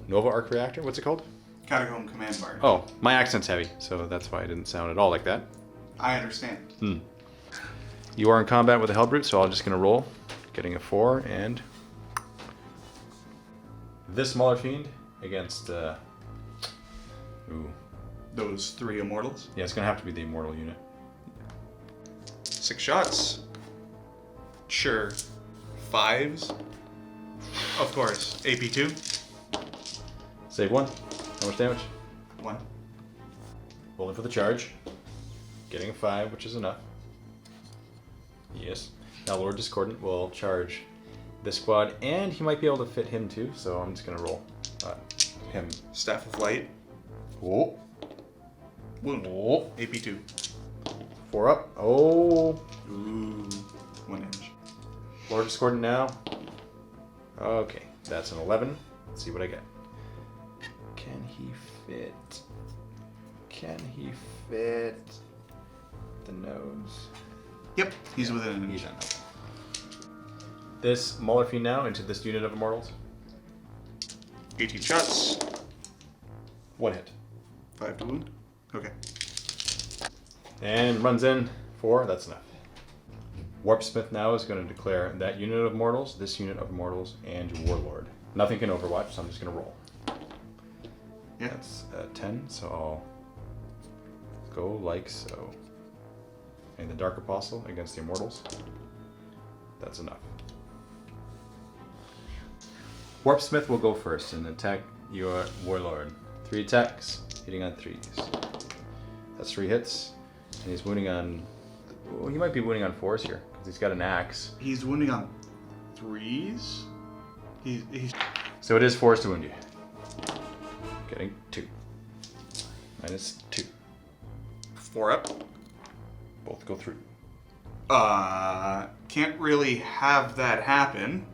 Nova Arc Reactor. What's it called? Catacomb Command Bar. Oh, my accent's heavy, so that's why I didn't sound at all like that. I understand. You are in combat with a Hellbrute, so I'm just going to roll, getting a 4, and this Mauler Fiend against, Those 3 immortals. yeah, it's going to have to be the Immortal unit. 6 shots. Sure. 5s. Of course. AP2. Save 1. How much damage? 1. Rolling for the charge. Getting a 5, which is enough. Yes. Now Lord Discordant will charge this squad, and he might be able to fit him too, so I'm just going to roll him. Staff of Light. Oh. Wound. Oh. AP2. 4 up. Oh. Ooh. 1 inch. Lord Discordant now. Okay. That's an 11. Let's see what I get. Can he fit? Can he fit the nose? Yep. He's within an inch. He's not. This Mauler Fiend now into this unit of Immortals. 18 shots. 1 hit. 5 to wound. Okay. And runs in 4. That's enough. Warpsmith now is going to declare that unit of mortals, this unit of mortals, and Warlord. Nothing can overwatch, so I'm just going to roll. Yeah. That's 10, so I'll go like so. And the Dark Apostle against the Immortals. That's enough. Warpsmith will go first and attack your Warlord. 3 attacks, hitting on 3s. That's 3 hits, and he's wounding on... Well, he might be wounding on 4s here, because he's got an axe. He's wounding on 3s. He's. So it is 4s to wound you. Getting 2. Minus 2. 4 up. Both go through. Can't really have that happen.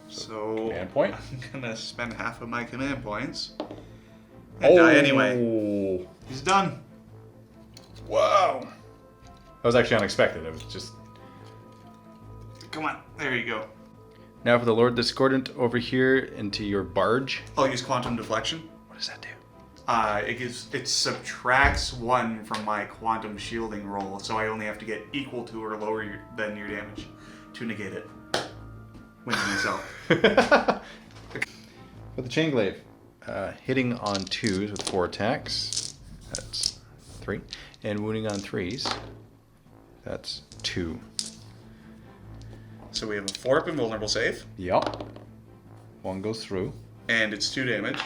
So Command point. I'm gonna spend half of my command points and die anyway. He's done. Wow. That was actually unexpected. It was just... Come on, there you go. Now for the Lord Discordant over here into your barge. I'll use Quantum Deflection. What does that do? It subtracts 1 from my Quantum Shielding roll, so I only have to get equal to or lower than your damage to negate it. Winning myself. With the Chain Glaive, hitting on 2s with 4 attacks. That's 3. And wounding on 3s. That's 2. So we have a 4-up invulnerable save, Yup. 1 goes through. and it's 2 damage.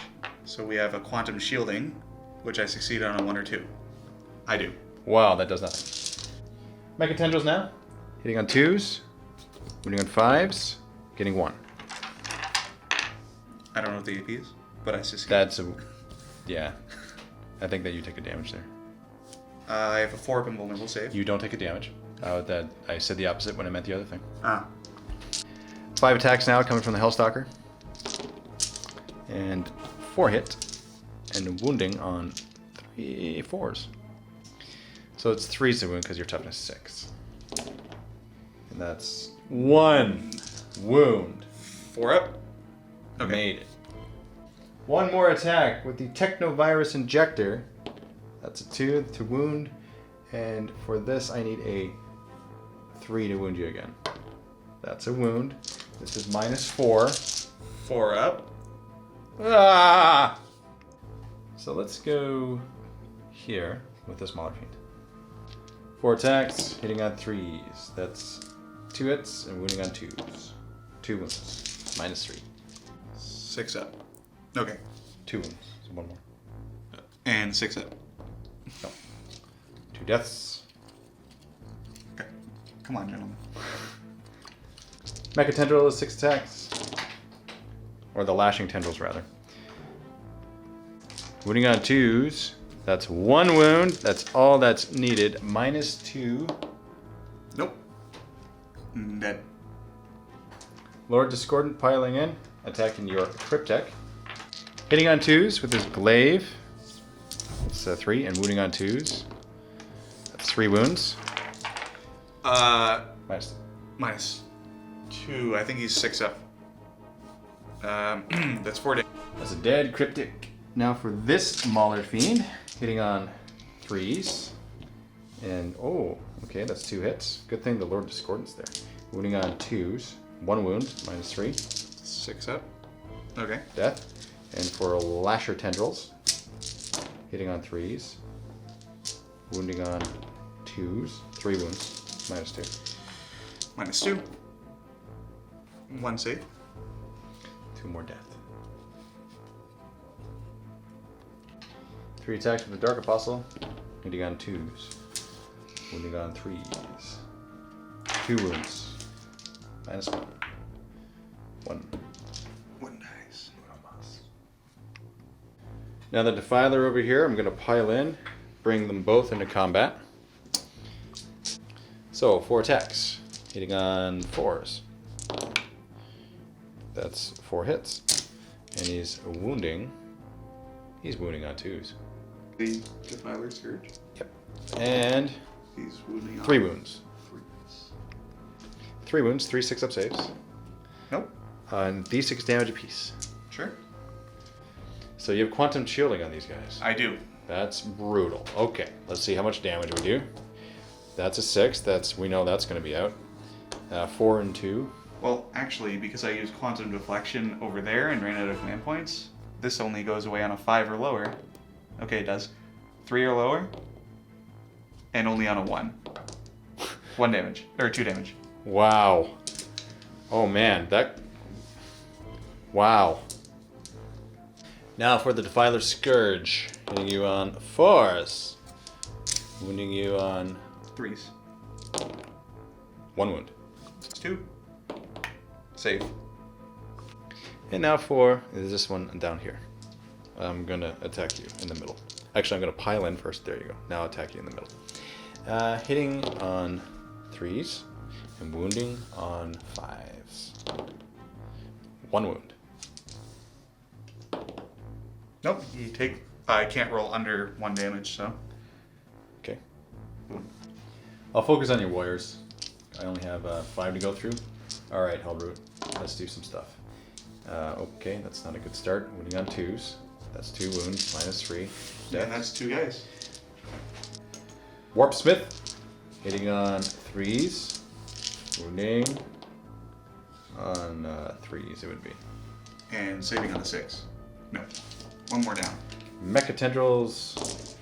So we have a Quantum Shielding, which I succeed on a 1 or 2. I do. Wow, that does nothing. Mecha Tendrils now. Hitting on 2s. Wounding on 5s. Getting 1. I don't know what the AP is, but I succeed. That's a... Yeah. I think that you take a damage there. I have a 4-up invulnerable save. You don't take a damage. That I said the opposite when I meant the other thing. Ah. 5 attacks now coming from the Hellstalker. And 4 hit. And wounding on 3 4s. So it's 3 to wound because your toughness 6. And that's 1 wound. 4-up? Okay. Made it. 1 more attack with the Technovirus Injector. That's a 2 to wound. And for this I need a 3 to wound you again. That's a wound. This is minus 4. 4-up? Ah! So let's go here with this Mauler Fiend. 4 attacks, hitting on 3s. That's 2 hits and wounding on 2s. 2 wounds. Minus 3. 6-up. Okay. 2 wounds. So 1 more. And 6 hit. No. 2 deaths. Okay. Come on, gentlemen. Mecha Tendril is 6 attacks. Or the Lashing Tendrils, rather. Wounding on 2s. That's 1 wound. That's all that's needed. -2. Nope. Dead. Lord Discordant piling in. Attacking your Cryptek. Hitting on 2s with his Glaive. It's 3. And wounding on 2s. That's 3 wounds. Minus. -2. I think he's 6 up. That's 4 damage. That's a dead Cryptic. Now for this Mauler Fiend, hitting on 3s. And, oh, okay, that's 2 hits. Good thing the Lord Discordant's there. Wounding on 2s. 1 wound, -3. 6 up. Okay. Death. And for Lasher Tendrils, hitting on 3s. Wounding on 2s. 3 wounds, -2. -2. 1 save. 2 more death. 3 attacks with the Dark Apostle, hitting on 2s. Wounding on 3s. 2 wounds. -1. 1. 1 dice. Now the Defiler over here, I'm going to pile in, bring them both into combat. So, 4 attacks. Hitting on 4s. That's 4 hits. And he's wounding. He's wounding on 2s. The Defiler Scourge. Yep. And He's wounding on 3 wounds. 3. 3 wounds, 3 6-up saves. Nope. And D6 damage apiece. Sure. So you have quantum shielding on these guys. I do. That's brutal. Okay, let's see how much damage we do. That's a 6. We know that's going to be out. 4 and 2. Well, actually, because I used Quantum Deflection over there and ran out of command points, this only goes away on a 5 or lower. Okay, it does. 3 or lower, and only on a 1. 1 damage, or 2 damage. Wow. Oh man, wow. Now for the Defiler Scourge, hitting you on 4s, wounding you on 3s. 1 wound. It's 2. Save. And now for this one down here. I'm gonna attack you in the middle. Actually, I'm gonna pile in first. There you go. Now attack you in the middle. Hitting on 3s and wounding on 5s. 1 wound. Nope, you take... I can't roll under 1 damage, so... Okay. I'll focus on your warriors. I only have 5 to go through. All right, Hellroot. Let's do some stuff. Okay, that's not a good start. Wounding on 2s. That's 2 wounds, -3. Yeah, that's 2 guys. Warp Smith, hitting on 3s. Wounding on 3s, it would be. And saving on a 6. No. 1 more down. Mecha Tendrils.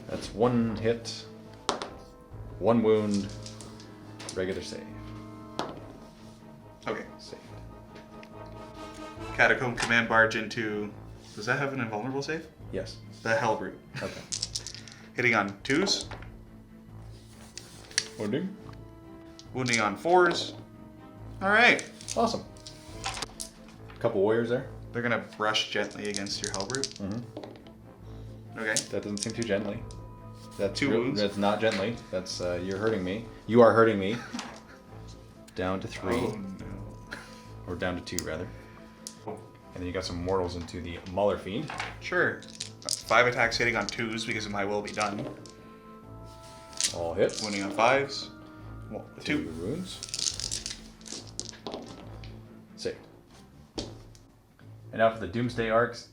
That's 1 hit. 1 wound. Regular save. Okay. Saved. Catacomb Command Barge into... Does that have an invulnerable save? Yes. The Hellbrute. Okay. Hitting on 2s. Wounding. Wounding on 4s. Alright. Awesome. Couple warriors there. They're gonna brush gently against your Hellbrute. Mm-hmm. Okay. That doesn't seem too gently. That's 2 wounds. That's not gently. That's you're hurting me. You are hurting me. Down to 3. Oh no. Or down to 2 rather. Oh. And then you got some mortals into the Mauler Fiend. Sure. 5 attacks hitting on 2s because of my will be done. All hits. Wounding on 5s. Well, 2 2. wounds. Saved. And now for the Doomsday Arcs.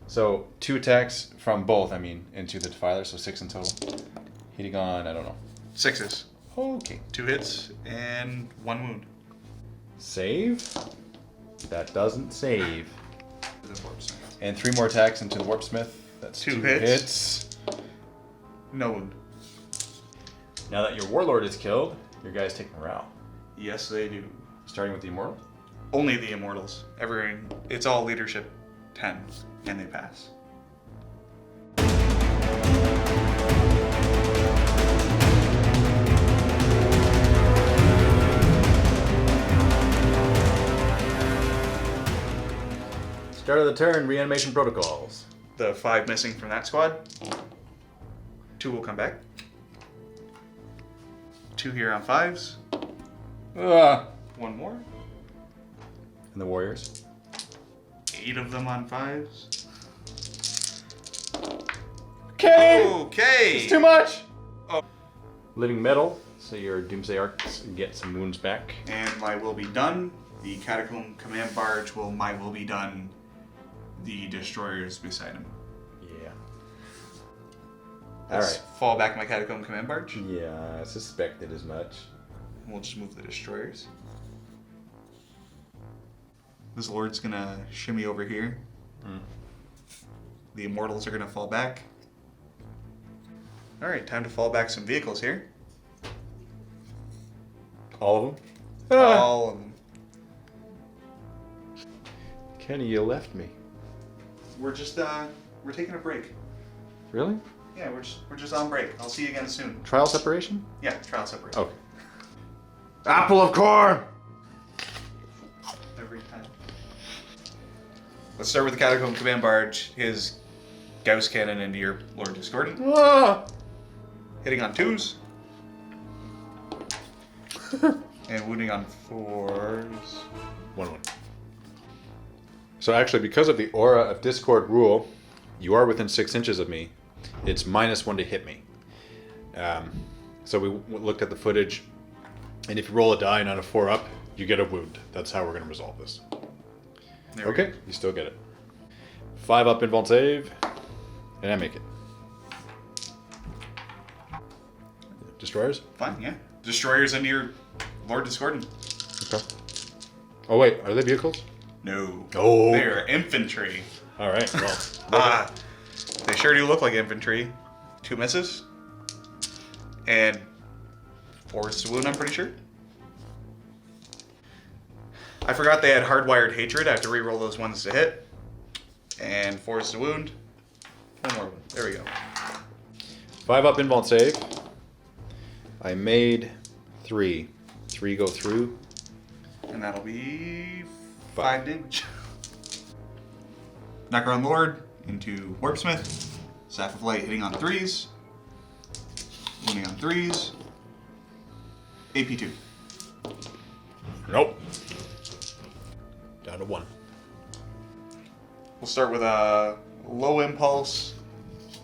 So 2 attacks from both, into the Defiler, so 6 in total. Hitting on, I don't know. 6s. Okay. 2 hits and 1 wound. Save. That doesn't save. The Warpsmith. And 3 more attacks into the Warpsmith. That's 2 2 hits. No wound. Now that your Warlord is killed, your guys take morale. Yes, they do. Starting with the Immortal. Only the Immortals. It's all leadership 10, and they pass. Start of the turn, Reanimation Protocols. The 5 missing from that squad. 2 will come back. 2 here on 5s. 1 more. And the Warriors. 8 of them on 5s. Okay! Okay! It's too much! Oh. Living Metal, so your Doomsday Arcs get some wounds back. And my will be done. The Catacomb Command Barge will my will be done. The Destroyers beside him. Yeah. Let's Alright. fall back my Catacomb Command Barge. Yeah, I suspected as much. And we'll just move the Destroyers. This Lord's gonna shimmy over here. The Immortals are gonna fall back. Alright, time to fall back some vehicles here. All of them? All of them. Kenny, you left me. We're just we're taking a break. Really? Yeah, we're just on break. I'll see you again soon. Trial separation? Yeah, trial separate. Okay. Apple of corn! Every time. Let's start with the Catacomb Command Barge. His Gauss Cannon into your Lord Discordant. Ah! Hitting on 2s. And wounding on 4s. 1-1. So actually, because of the Aura of Discord rule, you are within 6 inches of me. It's -1 to hit me. So we looked at the footage, and if you roll a die and on a 4 up, you get a wound. That's how we're going to resolve this. There we Okay, you still get it. 5 up invuln save, and I make it. Destroyers? Fine, yeah. Destroyers into your Lord Discordant. Okay. Oh wait, are they vehicles? No. Oh. They're infantry. All right. Well, They sure do look like infantry. 2 misses. And 4 is to wound, I'm pretty sure. I forgot they had hardwired hatred. I have to re-roll those ones to hit. And 4 is to wound. 1 more. There we go. 5 up invuln save. I made 3. 3 go through. And that'll be 5 damage. Necron Lord into Warpsmith. Staff of Light hitting on 3s. Wounding on 3s. AP2. Nope. Down to 1. We'll start with a low impulse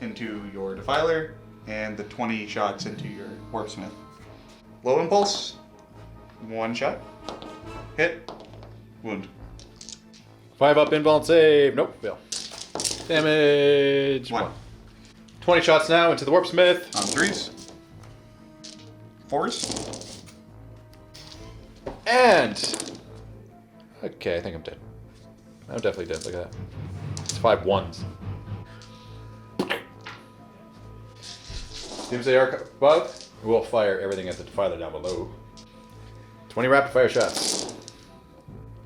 into your Defiler and the 20 shots into your Warpsmith. Low impulse, 1 shot, hit, wound. 5 up invuln save. Nope. Fail. Damage. 1. 20 shots now into the Warpsmith. On 3s. 4s. And okay, I think I'm dead. I'm definitely dead. Look at that. It's 5 1s. Doomsday Arc above. We'll fire everything at the Defiler down below. 20 rapid fire shots.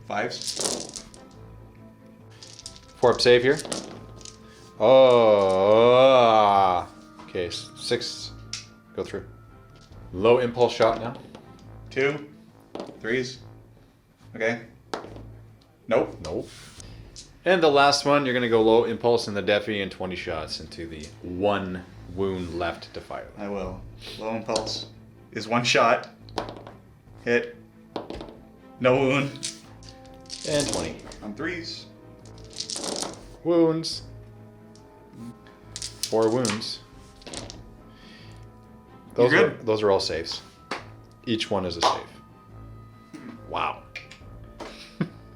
5s. 4 up save here. Oh. Okay, 6 go through. Low impulse shot now. 2. 3s. Okay. Nope. Nope. And the last one, you're going to go low impulse in the Defi and 20 shots into the 1 wound left Defiler. I will. Low impulse is 1 shot. Hit. No wound. And 20. On 3s. Wounds. 4 wounds. You're good? Those are all saves. Each one is a save. Wow.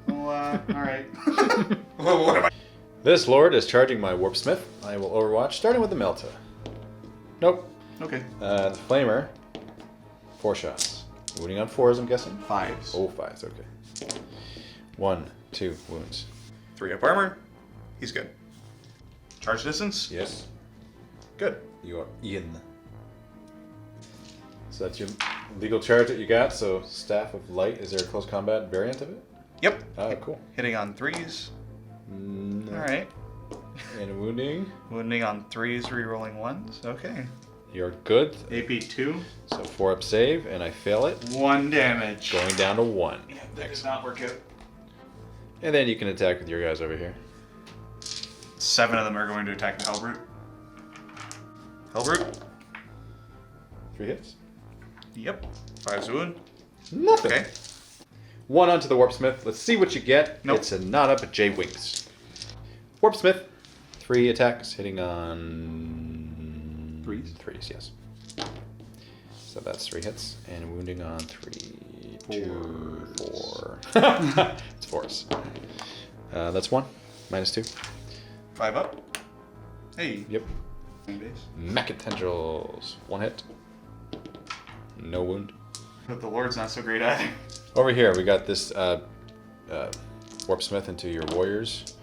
Well, alright. What am I? This Lord is charging my Warpsmith. I will overwatch, starting with the Melta. Nope. Okay. The Flamer. 4 shots. Wounding on 4s, I'm guessing? 5s. Oh, 5s, okay. 1, 2 wounds. 3 up armor. He's good. Charge distance. Yes. Good. You are in. So that's your legal charge that you got. So Staff of Light, is there a close combat variant of it? Yep. Ah, cool. Hitting on 3s. No. Alright. And wounding. Wounding on 3s, rerolling 1s. Okay. You're good. AP2. So 4 up save, and I fail it. 1 damage. Going down to 1. Yeah, that does not work out. And then you can attack with your guys over here. 7 of them are going to attack the Hellbrute. Hellbrute? 3 hits. Yep. 5's wound. Nothing. Okay. 1 onto the Warpsmith. Let's see what you get. Nope. It's a nada, but J wings. Warpsmith. 3 attacks, hitting on... 3s, yes. So that's 3 hits, and wounding on 3, 2, 4. It's 4s. That's 1, -2. 5 up. Hey. Yep. Base. Mecha Tendrils. 1 hit. No wound. But the Lord's not so great either. Over here, we got this Warpsmith into your warriors.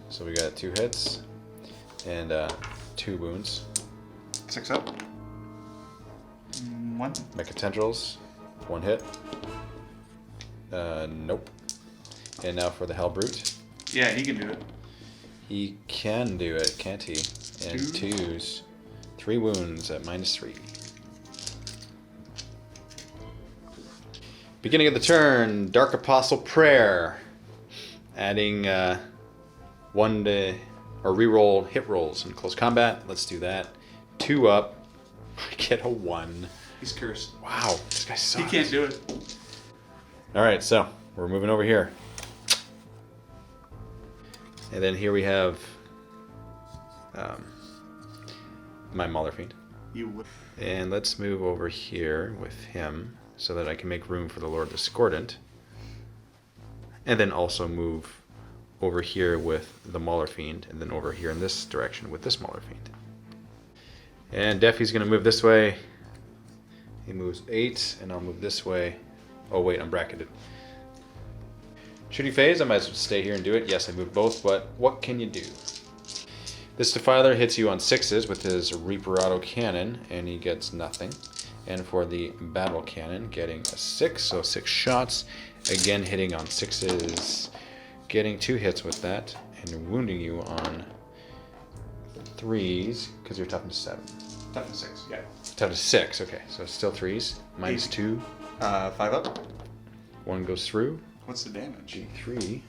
So we got 2 hits and 2 wounds. 6 up. 1. Mecha Tendrils. 1 hit. Nope. And now for the Hellbrute. Yeah, he can do it. He can do it, can't he? And 2s. 3 wounds at -3. Beginning of the turn, Dark Apostle Prayer. Adding 1 to, or reroll hit rolls in close combat. Let's do that. 2 up. I get a 1. He's cursed. Wow, this guy sucks. He can't do it. Alright, so we're moving over here. And then here we have my Mauler Fiend. You would. And let's move over here with him so that I can make room for the Lord Discordant. And then also move over here with the Mauler Fiend, and then over here in this direction with this Mauler Fiend. And Deffy's going to move this way. He moves 8, and I'll move this way. Oh wait, I'm bracketed. Shooting phase, I might as well stay here and do it. Yes, I moved both, but what can you do? This Defiler hits you on 6s with his Reaper Autocannon, and he gets nothing. And for the Battle Cannon, getting a 6, so 6 shots. Again, hitting on 6s, getting 2 hits with that, and wounding you on 3s, because you're toughness 7. Toughness 6, yeah. Toughness 6, okay, so still 3s. -2. 5 up. 1 goes through. What's the damage? 3.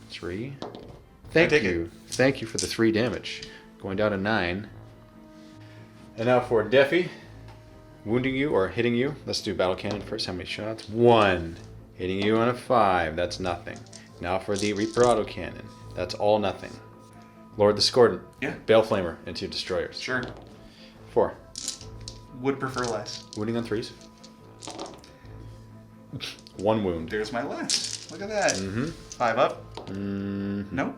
3. Thank take you. Thank you for the 3 damage. Going down to 9. And now for Deffy. Wounding you or hitting you. Let's do Battle Cannon first. How many shots? 1. Hitting you on a 5. That's nothing. Now for the Reaper Autocannon. That's all nothing. Lord Discordant. Yeah. Bale Flamer into Destroyers. Sure. 4. Would prefer less. Wounding on 3s. 1 wound. There's my less. Look at that. 5 up. Nope.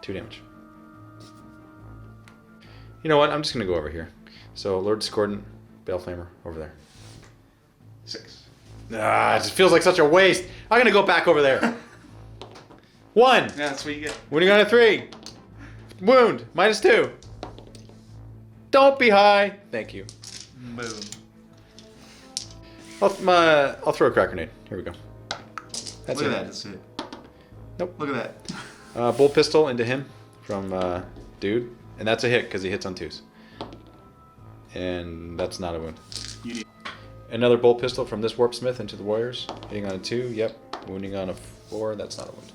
2 damage. You know what? I'm just going to go over here. So, Lord Discordant, Bale Flamer, over there. 6. Ah, it just feels like such a waste. I'm going to go back over there. 1. Yeah, that's what you get. Wounding on a 3. Wound. -2. Don't be high. Thank you. Boom. I'll throw a crack grenade. Here we go. That's Look it. at that. That's it. Nope. Look at that. Bolt pistol into him from dude, and that's a hit because he hits on 2s. And that's not a wound. You need. Another bolt pistol from this Warpsmith into the warriors, hitting on a 2. Yep. Wounding on a 4. That's not a wound.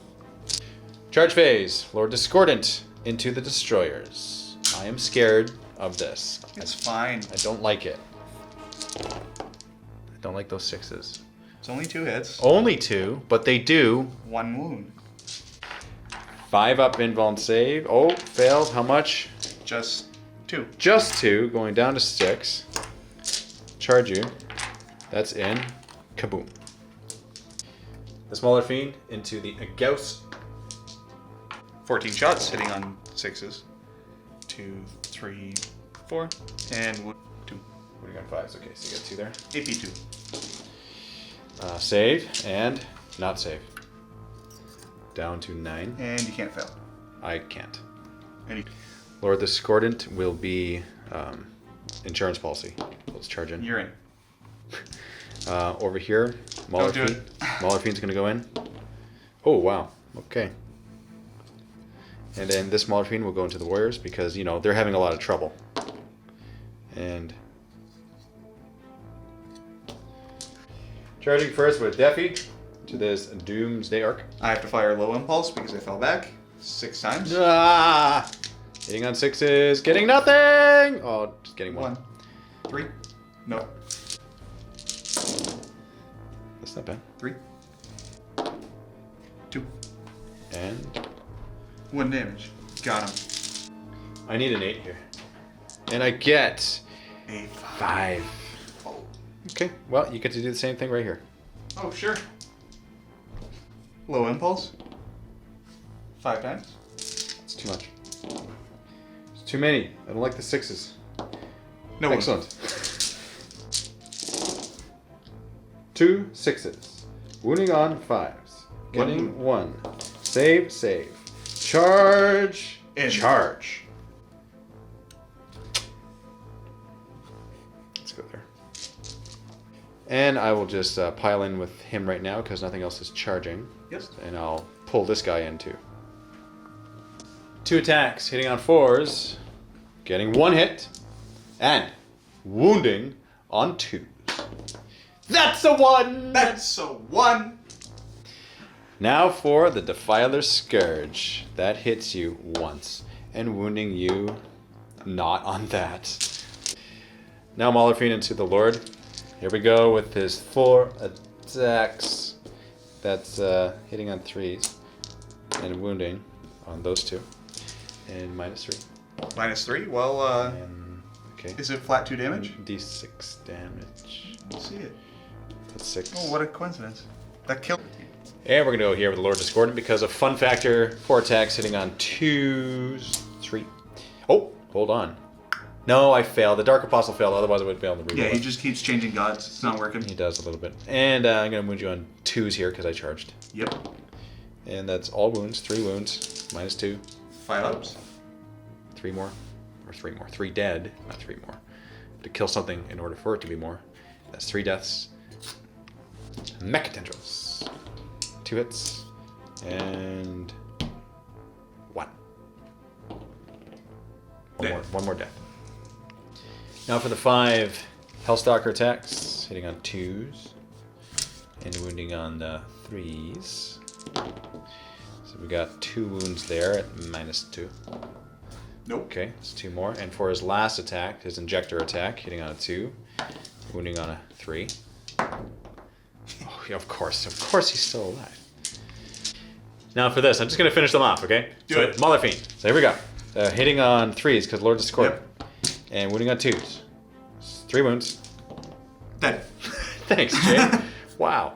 Charge phase. Lord Discordant into the destroyers. I am scared of this. It's fine. I don't like it. I don't like those 6s. It's only 2 hits. Only 2, but they do. 1 wound. 5 up invuln save. Oh, failed. How much? Just 2. Just 2, going down to 6. Charge you. That's in. Kaboom. The Smaller Fiend into the Gauss. 14 shots, hitting on 6s. 2, 3, 4, and 2. What do you got? 5s. Okay, so you got 2 there. AP2. Save and not save. Down to 9. And you can't fail. I can't. Any. Lord Discordant will be insurance policy. Let's charge in. You're in. Over here, Mauler Don't do Fiend. it. Mauler Fiend's gonna go in. Oh wow. Okay. And then this Mauler Fiend will go into the warriors because you know they're having a lot of trouble. And charging first with Deffy to this Doomsday Arc. I have to fire low impulse because I fell back. 6 times. Ah! Hitting on 6s, getting nothing! Oh, just getting 1. 1. 3. No. That's not bad. 3. 2. And 1 damage. Got him. I need an 8 here. And I get A 5. Oh. Okay, well, you get to do the same thing right here. Oh, sure. Low impulse. 5 times. It's too much. It's too many. I don't like the 6s. No. Excellent. 2 6s. Wounding on 5s. Getting 1. Save, save. Charge. In. Charge. Let's go there. And I will just pile in with him right now because nothing else is charging. Yes. And I'll pull this guy in too. 2 attacks, hitting on 4s, getting 1 hit, and wounding on 2s. That's a 1! That's a 1. Now for the Defiler's Scourge. That hits you once, and wounding you not on that. Now Malarfine into the Lord. Here we go with his 4 attacks. That's hitting on 3s, and wounding on those 2. And -3. -3. Well, And, okay. is it flat 2 damage? D6 damage. Let's see it. That's 6. Oh, what a coincidence. That killed me. And we're going to go here with the Lord Discordant because of fun factor. 4 attacks hitting on 2s. 3. Oh, hold on. No, I failed. The Dark Apostle failed. Otherwise, I would be able to reroll. Yeah, he it. just keeps changing gods. It's not working. He does a little bit. And I'm going to wound you on 2s here because I charged. Yep. And that's all wounds. 3 wounds. -2. 5 ups. 3 more. Or 3 more. 3 dead. Not 3 more. To kill something in order for it to be more. That's 3 deaths. Mecha Tendrils. 2 hits. And 1. One more death. Now for the 5 Hellstalker attacks. Hitting on 2s. And wounding on the 3s. So we got 2 wounds there at -2. Nope. Okay, that's 2 more. And for his last attack, his injector attack, hitting on a 2, wounding on a 3. Oh, yeah, of course he's still alive. Now for this, I'm just going to finish them off, okay? Do it. Malarfine. So here we go. Hitting on 3s, because Lord Discord. Yep. And wounding on 2s. 3 wounds. Dead. Thanks, Jay. Wow.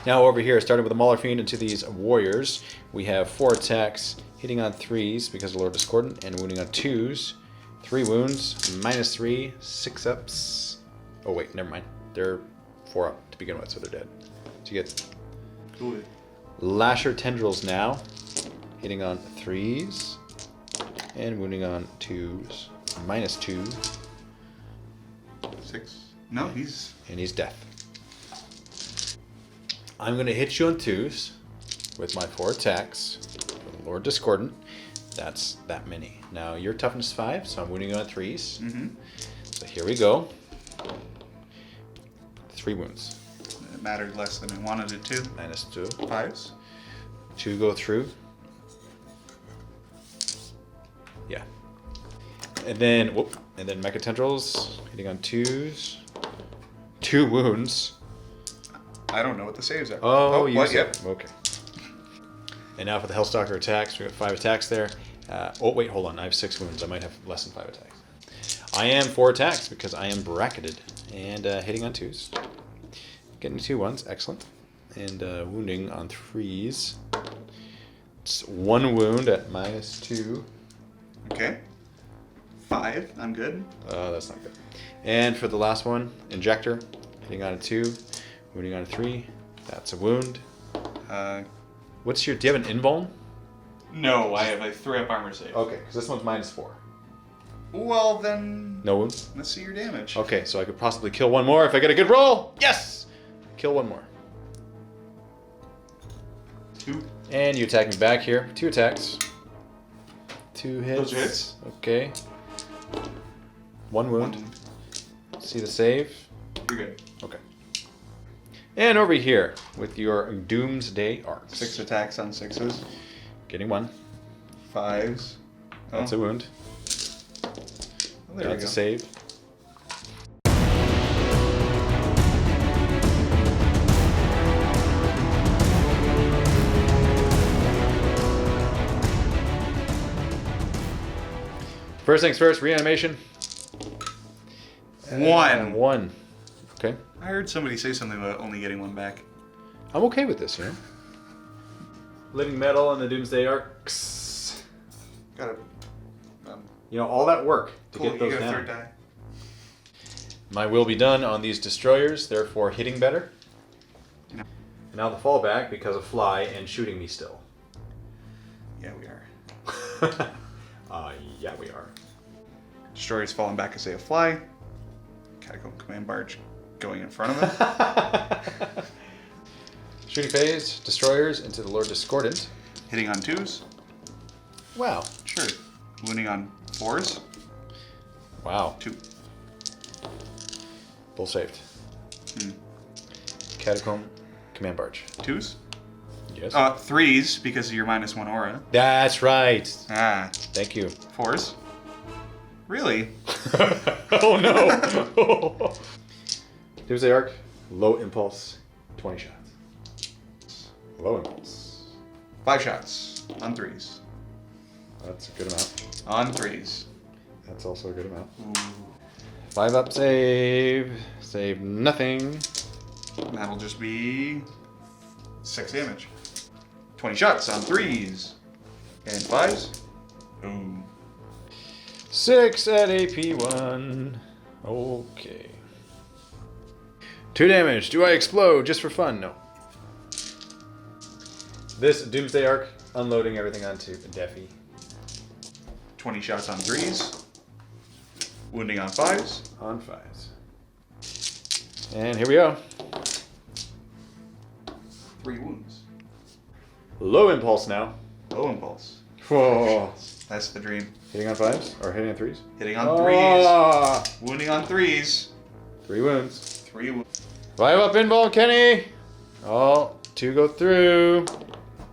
Now over here, starting with the Malarfine into these warriors, we have 4 attacks, hitting on 3s because of Lord Discordant, and wounding on 2s. 3 wounds, -3, 6 ups. Oh wait, never mind. They're 4 up to begin with, so they're dead. So you get Good. Lasher Tendrils now, hitting on 3s, and wounding on 2s. -2, 6. No, he's... and he's death. I'm going to hit you on 2s with my 4 attacks. Lord Discordant. That's that many. Now your toughness 5, so I'm wounding you on 3s. Mm-hmm. So here we go. 3 wounds. It mattered less than I wanted it to. -2. 5s. 2 go through. Yeah. And then Mecha Tendrils hitting on 2s. 2 wounds. I don't know what the saves are. Oh, you what? said- Yep. Okay. And now for the Hellstalker attacks, we got 5 attacks there. Oh wait, hold on. I have 6 wounds. I might have less than 5 attacks. I am 4 attacks because I am bracketed and hitting on 2s, getting 2 ones, excellent, and wounding on 3s. It's 1 wound at -2. Okay. 5. I'm good. That's not good. And for the last one, injector, hitting on a 2, wounding on a 3. That's a wound. What's your? Do you have an invuln? No, I have a 3-up armor save. Okay, because this one's -4. Well, then... No wounds. Let's see your damage. Okay, so I could possibly kill 1 more if I get a good roll. Yes! Kill 1 more. 2. And you attack me back here. 2 attacks. 2 hits. Those are hits. Okay. 1 wound. See the save. You're good. Okay. And over here with your Doomsday Arcs. 6 attacks on 6s. Getting 1. 5s. Oh, That's a wound. there we That's go. a save. First things first, reanimation. 1. 1. Okay. I heard somebody say something about only getting 1 back. I'm okay with this, you know. Living metal and the Doomsday Arcs. Got it. You know, all that work to Cool, get you those got a down. third die. My will be done on these destroyers, therefore hitting better. No. And now the fallback because of fly and shooting me still. Yeah, we are. Yeah, we are. Destroyers falling back as they fly. Catacomb command barge going in front of them. Shooting phase, destroyers into the Lord Discordant. Hitting on 2s. Wow. Sure. Wounding on 4s. Wow. 2. Bull saved. Catacomb command barge. 2s. Yes. 3s because of your -1 aura. That's right. Ah. Thank you. 4s. Really? Oh no. Doomsday Arc, low impulse, 20 shots. Low impulse. 5 shots on 3s. That's a good amount. On 3s. That's also a good amount. Ooh. 5 up save. Save nothing. That'll just be 6 damage. 20 shots on 3s. And 5s. Ooh. 6 at AP1. Okay. 2 damage. Do I explode just for fun? No. This Doomsday Arc, unloading everything onto Defi. 20 shots on 3s. Wounding on 5s. On 5s. And here we go. 3 wounds. Low impulse now. Low impulse. Whoa. That's the dream. Hitting on 5s or hitting on 3s? Hitting on 3s. Ah! Wounding on 3s. 3 wounds. 3 wounds. 5 up pinball, Kenny. All 2 go through.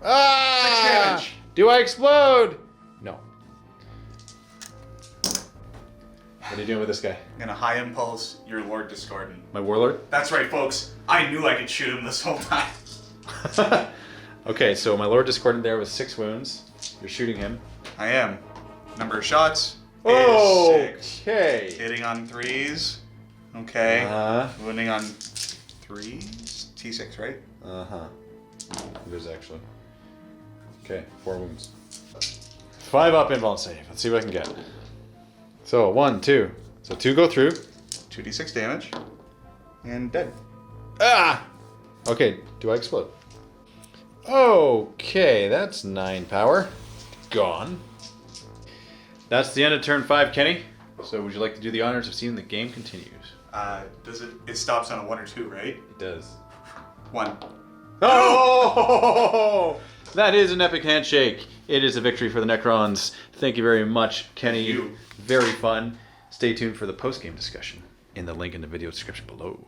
Ah! 6 damage. Do I explode? No. What are you doing with this guy? And a high impulse, your Lord Discordant. My warlord? That's right, folks. I knew I could shoot him this whole time. Okay, so my Lord Discordant there with 6 wounds. You're shooting him. I am. Number of shots is 6. Okay. Hitting on 3s. Okay. Wounding on 3s. T6, right? Uh-huh. It is actually. Okay, 4 wounds. 5 up invuln save. Let's see what I can get. So 1, 2. So 2 go through. 2d6 damage. And dead. Ah! Okay, do I explode? Okay, that's 9 power. Gone. That's the end of turn 5, Kenny. So would you like to do the honors of seeing the game continues? Does it stops on a 1 or 2, right? It does. 1. Oh! That is an epic handshake. It is a victory for the Necrons. Thank you very much, Kenny. Thank you. Very fun. Stay tuned for the post-game discussion in the link in the video description below.